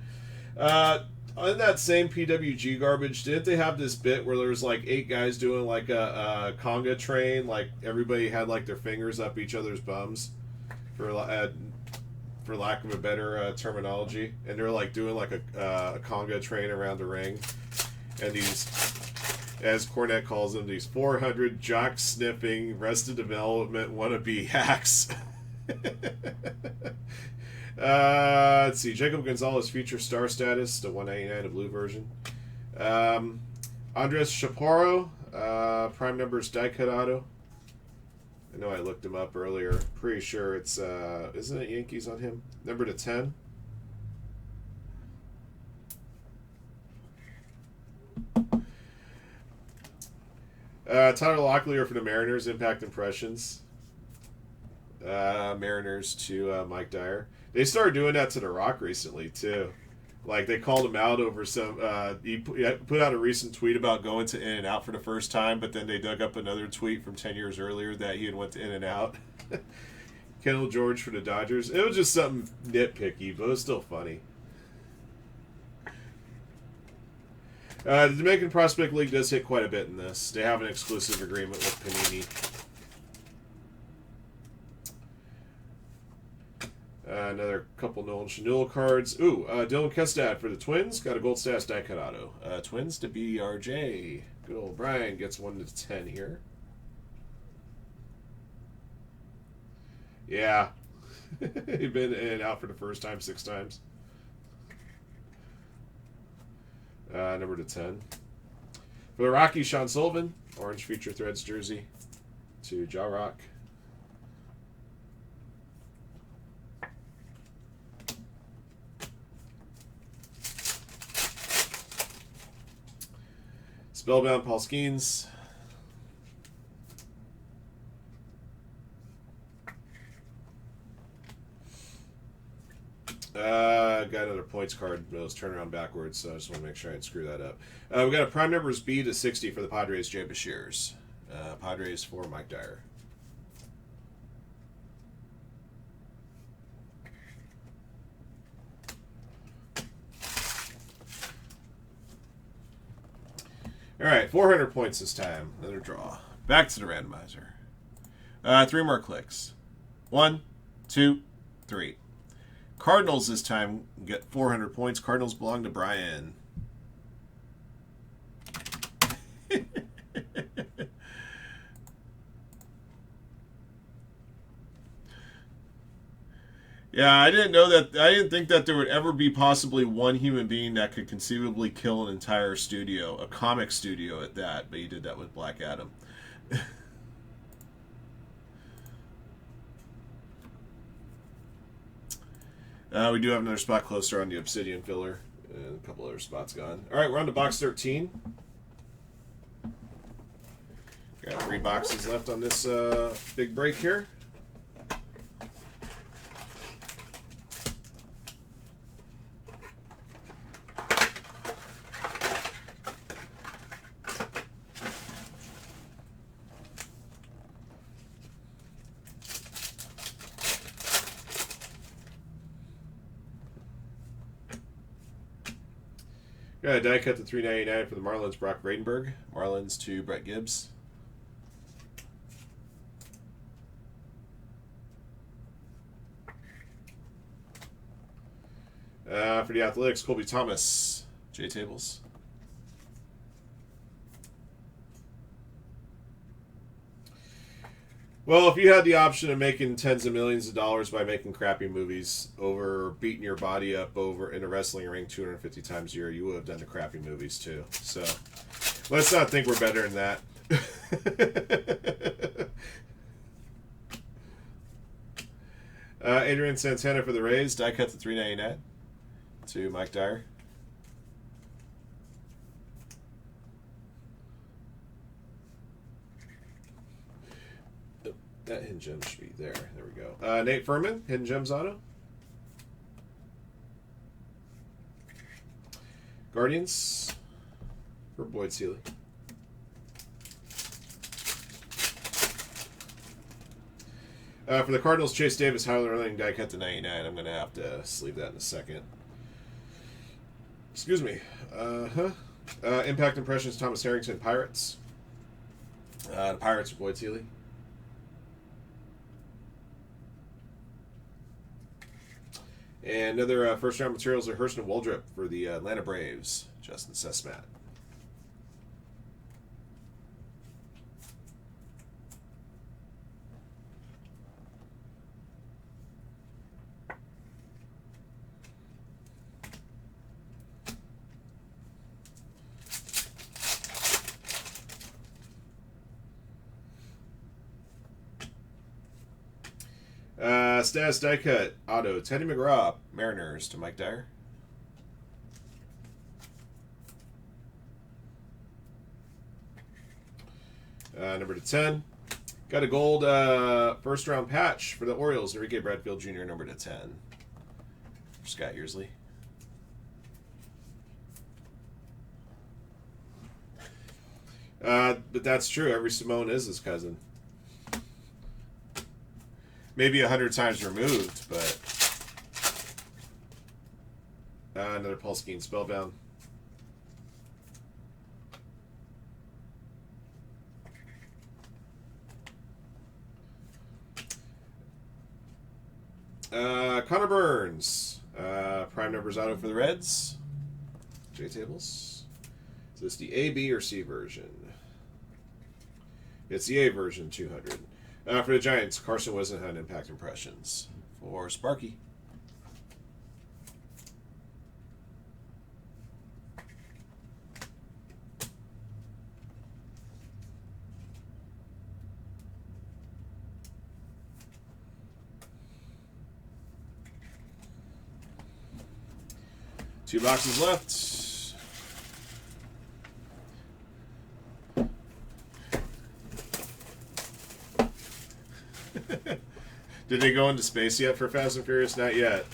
On that same PWG garbage, didn't they have this bit where there was like 8 guys doing like a conga train? Like everybody had like their fingers up each other's bums, for lack of a better terminology, and they're like doing like a conga train around the ring, and these, as Cornette calls them, these 400 jock sniffing, Arrested Development wannabe hacks. Let's see. Jacob Gonzalez future star status, the 199 of blue version. Andres Chaparro, prime numbers die cut auto. I know I looked him up earlier. Pretty sure it's isn't it Yankees on him? Number to 10. Tyler Locklear for the Mariners, impact impressions. Mariners to Mike Dyer. They started doing that to The Rock recently, too. Like, they called him out over some... he put out a recent tweet about going to In-N-Out for the first time, but then they dug up another tweet from 10 years earlier that he had went to In-N-Out. Kendall George for the Dodgers. It was just something nitpicky, but it was still funny. The Dominican Prospect League does hit quite a bit in this. They have an exclusive agreement with Panini. Another couple Nolan Shanul cards. Ooh, Dylan Kestad for the Twins. Got a gold status die cut auto. Twins to BRJ. Good old Brian gets 1 to 10 here. Yeah. He'd been in and out for the first time 6 times. Number to 10. For the Rockies, Sean Sullivan. Orange Future Threads jersey to Ja Rock. Spellbound Paul Skeens. Got another points card. It was turned around backwards, so I just want to make sure I didn't screw that up. We got a prime numbers B to 60 for the Padres, Jay Bashirs. Padres for Mike Dyer. All right, 400 points this time. Another draw. Back to the randomizer. 3 more clicks. 1, 2, 3. Cardinals this time get 400 points. Cardinals belong to Brian. Yeah, I didn't know that. I didn't think that there would ever be possibly one human being that could conceivably kill an entire studio, a comic studio at that. But he did that with Black Adam. We do have another spot closer on the Obsidian filler, and a couple other spots gone. All right, we're on to box 13. Got 3 boxes left on this big break here. Got a die cut to $3.99 for the Marlins, Brock Bradenberg. Marlins to Brett Gibbs. For the Athletics, Colby Thomas, J Tables. Well, if you had the option of making tens of millions of dollars by making crappy movies over beating your body up over in a wrestling ring 250 times a year, you would have done the crappy movies too. So let's not think we're better than that. Adrian Santana for the Rays, die cut to $3.99 to Mike Dyer. That Hidden Gem should be there. There we go. Nate Furman, Hidden Gems auto. Guardians for Boyd Seeley. For the Cardinals, Chase Davis, Tyler Erling, die cut to 99. I'm going to have to sleeve that in a second. Excuse me. Impact Impressions, Thomas Harrington, Pirates. The Pirates are Boyd Seeley. And other first-round materials are Hurston Waldrop for the Atlanta Braves, Justin Sesmat. Stas die cut auto Teddy McGraw, Mariners to Mike Dyer. Number to 10. Got a gold first round patch for the Orioles, Enrique Bradfield Jr. number to 10. For Scott Yearsley. But that's true. Every Simone is his cousin. Maybe 100 times removed, but another Paul Skeens Spellbound. Connor Burns, prime numbers auto for the Reds. J tables. Is this the A, B, or C version? It's the A version, 200. For the Giants, Carson Whisenhunt, Impact Impressions. For Sparky. Two boxes left. Did they go into space yet for Fast and Furious? Not yet.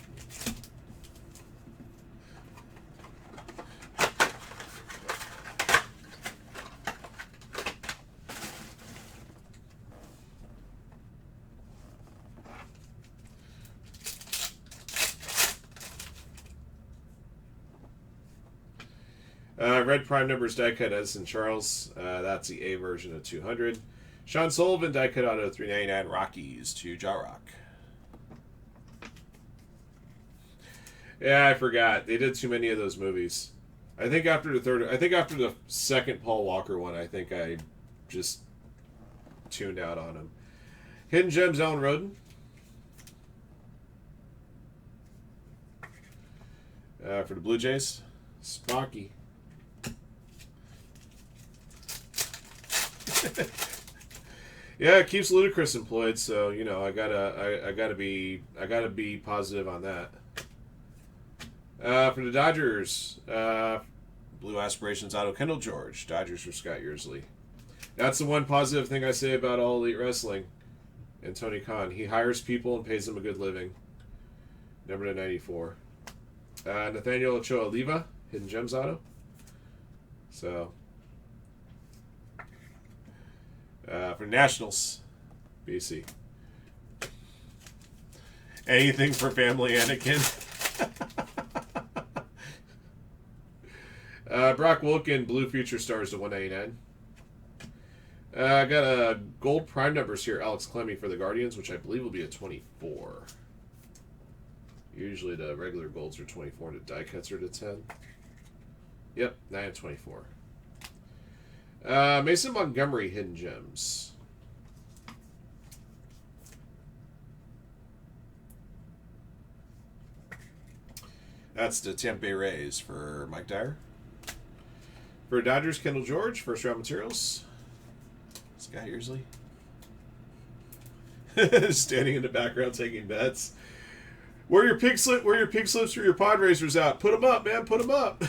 Red prime numbers die cut Edison Charles. That's the A version of 200. Sean Sullivan die cut auto 399 Rockies to Jarrock. Yeah, I forgot. They did too many of those movies. I think after the second Paul Walker one, I think I just tuned out on him. Hidden Gems, Alan Roden. For the Blue Jays, Spocky. Yeah, it keeps Ludacris employed, so you know I gotta be positive on that. For the Dodgers, Blue Aspirations auto Kendall George, Dodgers for Scott Yearsley. That's the one positive thing I say about All Elite Wrestling and Tony Khan. He hires people and pays them a good living. Number to 94. Nathaniel Ochoa Oliva, Hidden Gems auto. So. For Nationals, BC. Anything for family Anakin. Brock Wilken, Blue Future Stars to 199. I got a gold prime numbers here. Alex Clemmy for the Guardians, which I believe will be a 24. Usually the regular golds are 24, and the die cuts are to 10. Yep, 9 and 24. Mason Montgomery, Hidden Gems. That's the Tampa Bay Rays for Mike Dyer. For Dodgers, Kendall George, first round materials. Scott Yearsley. Standing in the background taking bets. Where your pink slips for your pod racers out. Put them up, man. Put them up.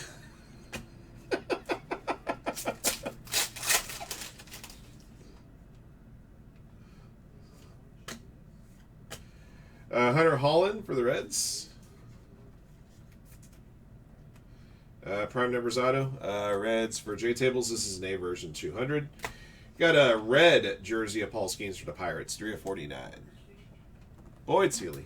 Hunter Holland for the Reds. Prime numbers auto. Reds for J tables. This is an A version 200. Got a red jersey of Paul Skeens for the Pirates. 3 of 49. Boyd Seeley.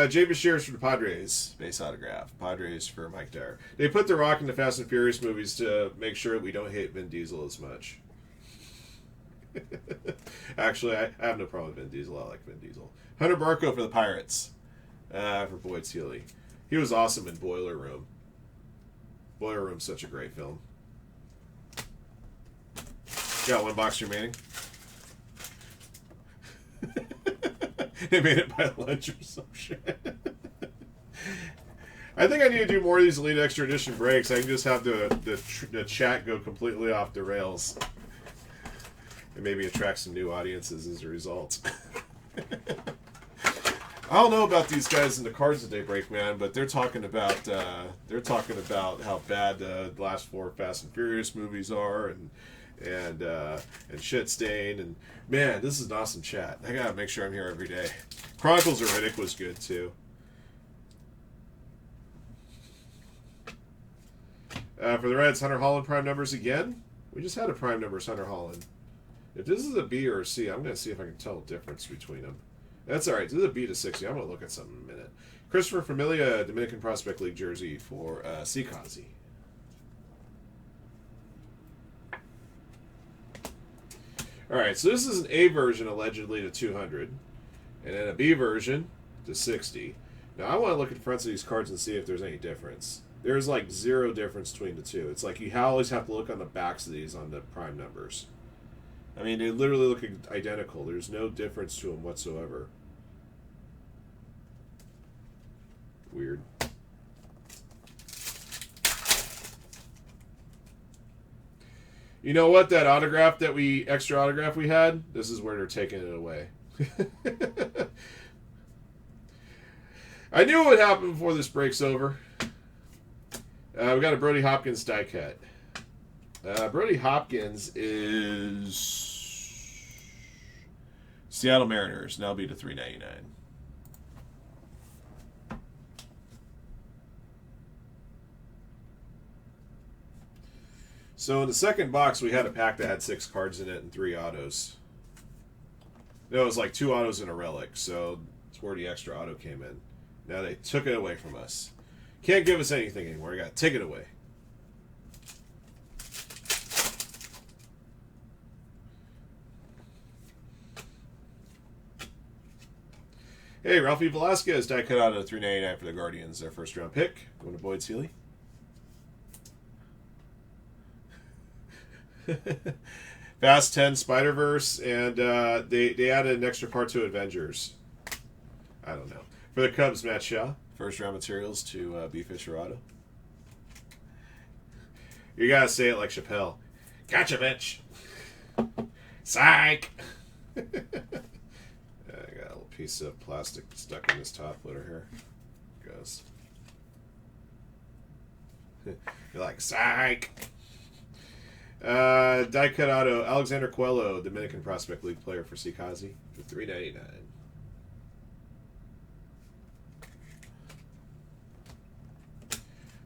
Jay Bashir's for the Padres, base autograph. Padres for Mike Dyer. They put The Rock in the Fast and Furious movies to make sure we don't hate Vin Diesel as much. Actually, I have no problem with Vin Diesel. I like Vin Diesel. Hunter Barco for the Pirates, for Boyd Seeley. He was awesome in Boiler Room. Boiler Room's such a great film. Got one box remaining. They made it by lunch or some shit. I think I need to do more of these Elite Extra Edition breaks. I can just have the chat go completely off the rails. And maybe attract some new audiences as a result. I don't know about these guys in the cards that they break, man, but they're talking about how bad the last 4 Fast and Furious movies are, and shit stain, and man, this is an awesome chat. I gotta make sure I'm here every day. Chronicles of Riddick was good too. For the Reds, Hunter Holland prime numbers again. We just had a prime numbers Hunter Holland. If this is a B or a C, I'm gonna see if I can tell the difference between them. That's all right. This is a B to 60. I'm gonna look at something in a minute. Christopher Familia, Dominican Prospect League jersey for Sikazi. Alright, so this is an A version, allegedly, to 200. And then a B version to 60. Now, I want to look at the fronts of these cards and see if there's any difference. There's, like, zero difference between the two. It's like you always have to look on the backs of these on the prime numbers. I mean, they literally look identical. There's no difference to them whatsoever. Weird. You know what? That autograph extra autograph we had, this is where they're taking it away. I knew what would happen before this breaks over. We got a Brody Hopkins die cut. Brody Hopkins is Seattle Mariners, now be to $3.99. So in the second box, we had a pack that had 6 cards in it and 3 autos. No, it was like 2 autos and a relic, so it's where the extra auto came in. Now they took it away from us. Can't give us anything anymore. You got to take it away. Hey, Ralphie Velasquez, die cut out of $3.99 for the Guardians, their first round pick. Going to Boyd Seeley. Fast 10 Spider-Verse, and they added an extra part to Avengers. I don't know. For the Cubs, Matt Shaw. First round materials to B. Fisher Auto. You gotta say it like Chappelle. Gotcha, bitch. Psych. I got a little piece of plastic stuck in this top loader here. Goes. You're like, psych. Die cut auto, Alexander Coelho, Dominican Prospect League player for Sikazi, for $3.99.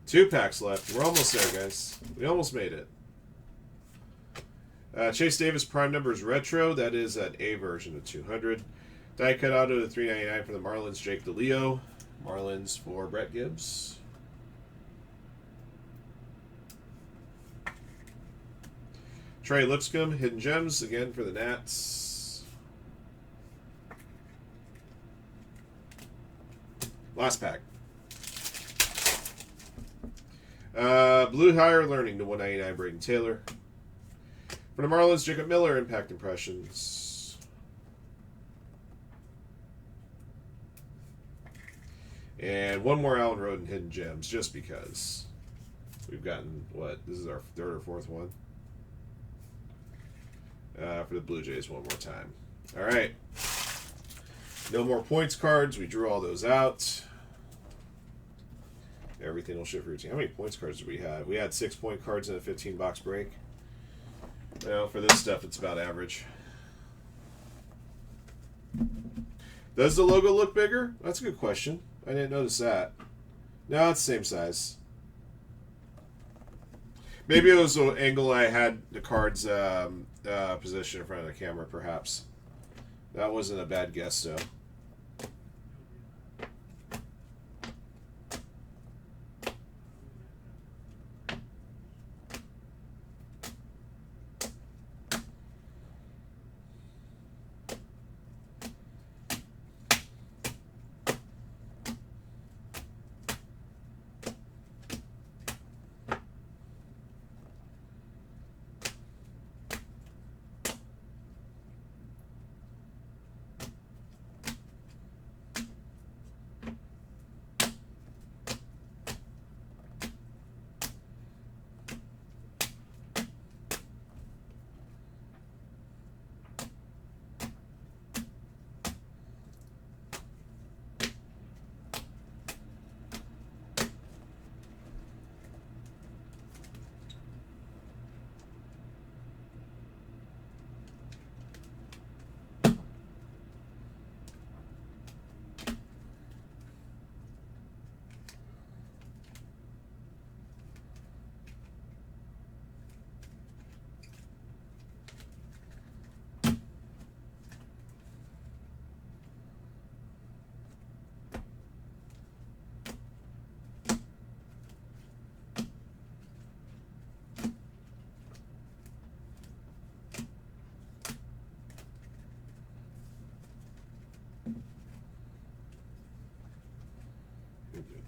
Two packs left. We're almost there, guys. We almost made it. Chase Davis prime numbers retro. That is an A version of 200. Die cut auto to $3.99 for the Marlins. Jake DeLeo. Marlins for Brett Gibbs. Trey Lipscomb, Hidden Gems, again for the Nats. Last pack. Blue Higher Learning to $1.99, Braden Taylor. For the Marlins, Jacob Miller, Impact Impressions. And one more Alan Roden, Hidden Gems, just because. We've gotten, what, this is our 3rd or 4th one. For the Blue Jays one more time. All right. No more points cards. We drew all those out. Everything will ship for your team. How many points cards did we have? We had 6-point cards in a 15-box break. Well, for this stuff, it's about average. Does the logo look bigger? That's a good question. I didn't notice that. No, it's the same size. Maybe it was the angle I had the card's position in front of the camera, perhaps. That wasn't a bad guess, though.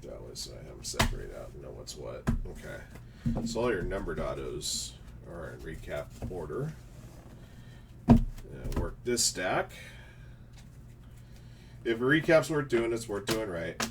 That way so I have them separate out and know what's what. Okay. So all your numbered autos are in recap order. Work this stack. If a recap's worth doing, it's worth doing right.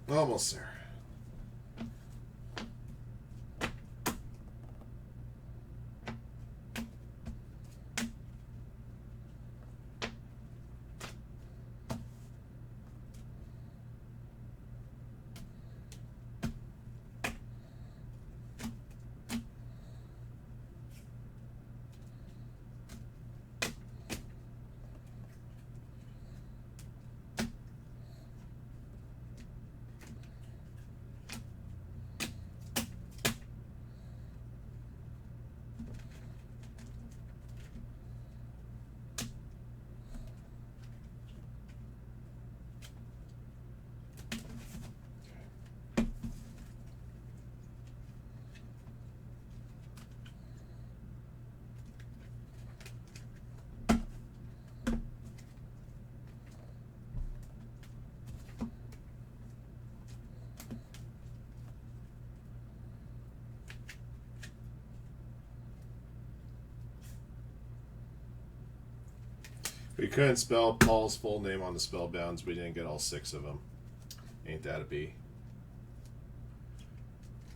Almost there. We couldn't spell Paul's full name on the spellbounds. We didn't get all 6 of them. Ain't that a B?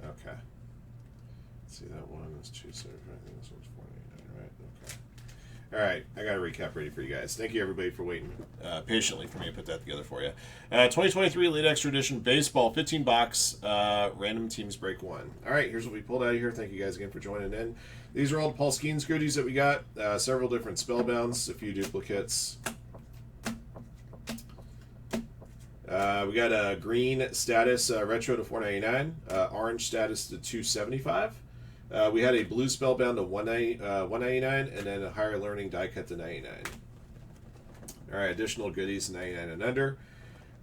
Okay. Let's see, that one is 275. I think this one's 499, right? Okay. All right, I got a recap ready for you guys. Thank you, everybody, for waiting patiently for me to put that together for you. 2023 Elite Extra Edition Baseball, 15 box, random teams break 1. All right, here's what we pulled out of here. Thank you guys again for joining in. These are all the Paul Skeens goodies that we got. Several different spellbounds, a few duplicates. We got a green status retro to $4.99, orange status to $2.75. We had a blue spellbound to $1.99, and then a higher learning die cut to $99. All right, additional goodies $99 and under.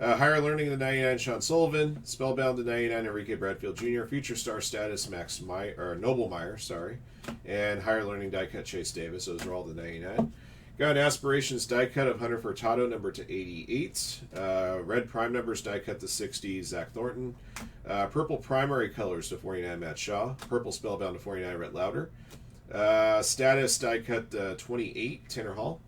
Higher learning to $99, Sean Sullivan. Spellbound to $99, Enrique Bradfield Jr. Future star status Noble Meyer, sorry, and higher learning die cut Chase Davis. Those are all the $99. Got an Aspirations die cut of Hunter Furtado, number to 88. Red Prime numbers die cut to 60, Zach Thornton. Purple Primary colors to 49, Matt Shaw. Purple Spellbound to 49, Rhett Lauder. Status die cut 28, Tanner Hall.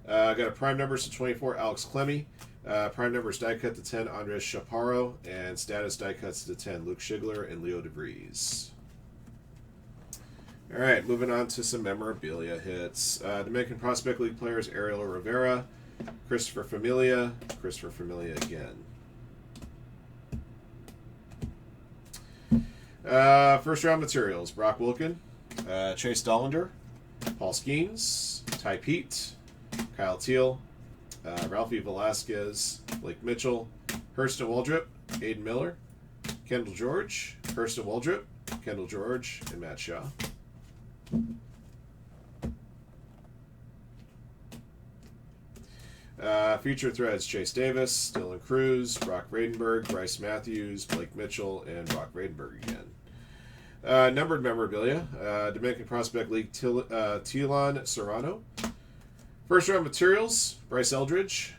Got a Prime numbers to 24, Alex Clemmy. Prime numbers die cut to 10, Andres Chaparro. And status die cuts to 10, Luke Schigler and Leo DeVries. All right, moving on to some memorabilia hits. Dominican Prospect League players Ariel Rivera, Christopher Familia again. First round materials: Brock Wilken, Chase Dollander, Paul Skeens, Ty Pete, Kyle Teal, Ralphie Velasquez, Blake Mitchell, Hurston Waldrop, Aiden Miller, Kendall George, Hurston Waldrop, Kendall George, and Matt Shaw. Future threads: Chase Davis, Dylan Cruz, Brock Radenberg, Bryce Matthews, Blake Mitchell, and Brock Radenberg again. Numbered memorabilia: Dominican Prospect League Tilan Serrano. First round materials: Bryce Eldridge.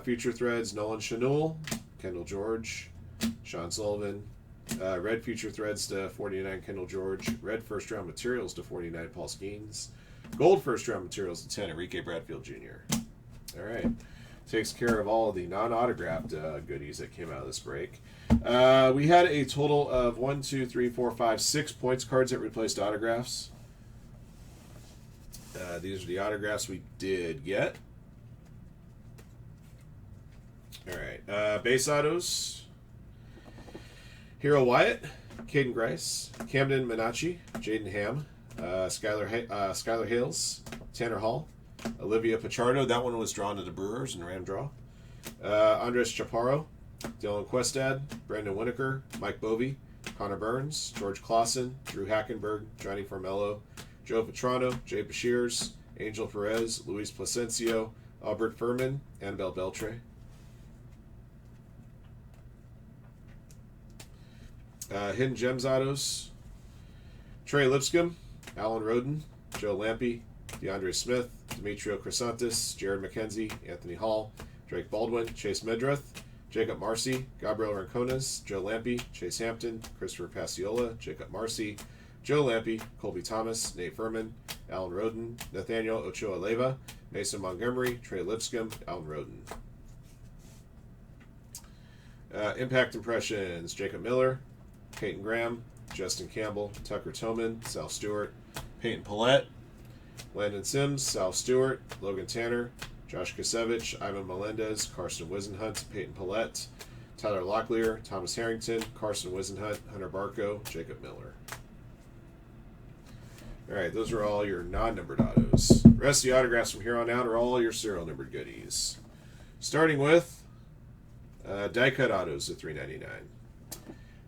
Future threads: Nolan Schanuel, Kendall George, Sean Sullivan. Red future threads to 49, Kendall George. Red first round materials to 49, Paul Skeens. Gold first round materials to 10, Enrique Bradfield Jr. All right. Takes care of all of the non-autographed goodies that came out of this break. We had a total of 6 points cards that replaced autographs. These are the autographs we did get. All right. Base autos: Hero Wyatt, Caden Grice, Camden Minacci, Jaden Ham, Skylar Hales, Tanner Hall, Olivia Pichardo. That one was drawn to the Brewers in Ram Draw. Andres Chaparro, Dylan Questad, Brandon Winokur, Mike Bovey, Connor Burns, George Clausen, Drew Hackenberg, Johnny Formello, Joe Petrano, Jay Bashirs, Angel Perez, Luis Placencio, Albert Furman, Annabelle Beltre. Hidden Gems autos: Trey Lipscomb, Alan Roden, Joe Lampe, DeAndre Smith, Demetrio Crisantis, Jared McKenzie, Anthony Hall, Drake Baldwin, Chase Medreth, Jacob Marcy, Gabriel Rincones, Joe Lampe, Chase Hampton, Christopher Pasiola, Jacob Marcy, Joe Lampe, Colby Thomas, Nate Furman, Alan Roden, Nathaniel Ochoa Leyva, Mason Montgomery, Trey Lipscomb, Alan Roden. Impact Impressions: Jacob Miller, Peyton Graham, Justin Campbell, Tucker Tillman, Sal Stewart, Peyton Paulette, Landon Sims, Sal Stewart, Logan Tanner, Josh Kasevich, Ivan Melendez, Carson Wisenhunt, Peyton Paulette, Tyler Locklear, Thomas Harrington, Carson Wisenhunt, Hunter Barco, Jacob Miller. All right, those are all your non-numbered autos. The rest of the autographs from here on out are all your serial numbered goodies. Starting with die cut autos at $3.99.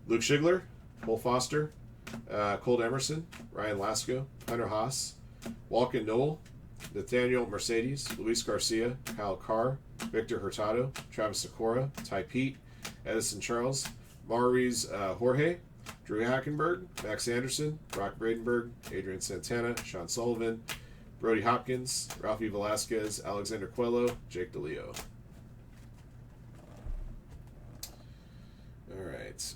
Luke Schigler, Cole Foster, Colt Emerson, Ryan Lasco, Hunter Haas, Walken Noel, Nathaniel Mercedes, Luis Garcia, Kyle Carr, Victor Hurtado, Travis Sakura, Ty Pete, Edison Charles, Maurice Jorge, Drew Hackenberg, Max Anderson, Brock Bradenberg, Adrian Santana, Sean Sullivan, Brody Hopkins, Ralphie Velasquez, Alexander Coelho, Jake DeLeo. All right.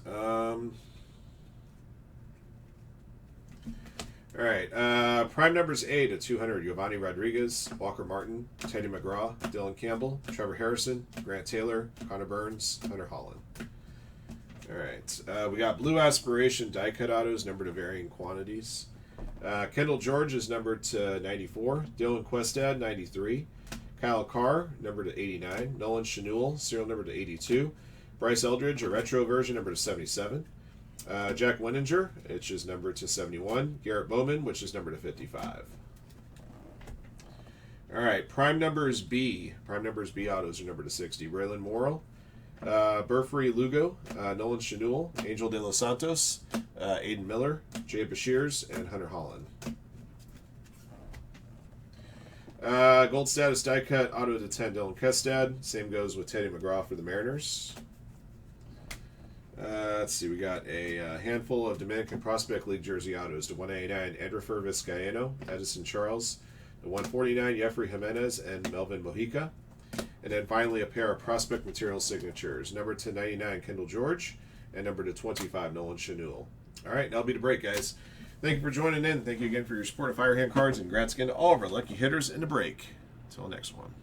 All right. Prime numbers A to 200. Giovanni Rodriguez, Walker Martin, Teddy McGraw, Dylan Campbell, Trevor Harrison, Grant Taylor, Connor Burns, Hunter Holland. All right. We got Blue Aspiration die cut autos numbered to varying quantities. Kendall George is numbered to 94. Dylan Questad, 93. Kyle Carr, numbered to 89. Nolan Shanul, serial number to 82. Bryce Eldridge, a retro version, numbered to 77. Jack Winninger, which is numbered to 71. Garrett Bowman, which is numbered to 55. All right, prime numbers B. Prime numbers B autos are numbered to 60. Braylon Morrill, Burfree Lugo, Nolan Shanul, Angel De Los Santos, Aiden Miller, Jay Bashirs, and Hunter Holland. Gold status die cut auto to 10 Dylan Questad. Same goes with Teddy McGraw for the Mariners. Let's see, we got a handful of Dominican Prospect League jersey autos to 189 Edrifer Vizcaino, Edison Charles, to 149 Jeffrey Jimenez and Melvin Mojica. And then finally a pair of Prospect Material signatures, number to 99 Kendall George and number to 25 Nolan Shanul. All right, that'll be the break, guys. Thank you for joining in. Thank you again for your support of Firehand Cards, and congrats again to all of our lucky hitters in the break. Until next one.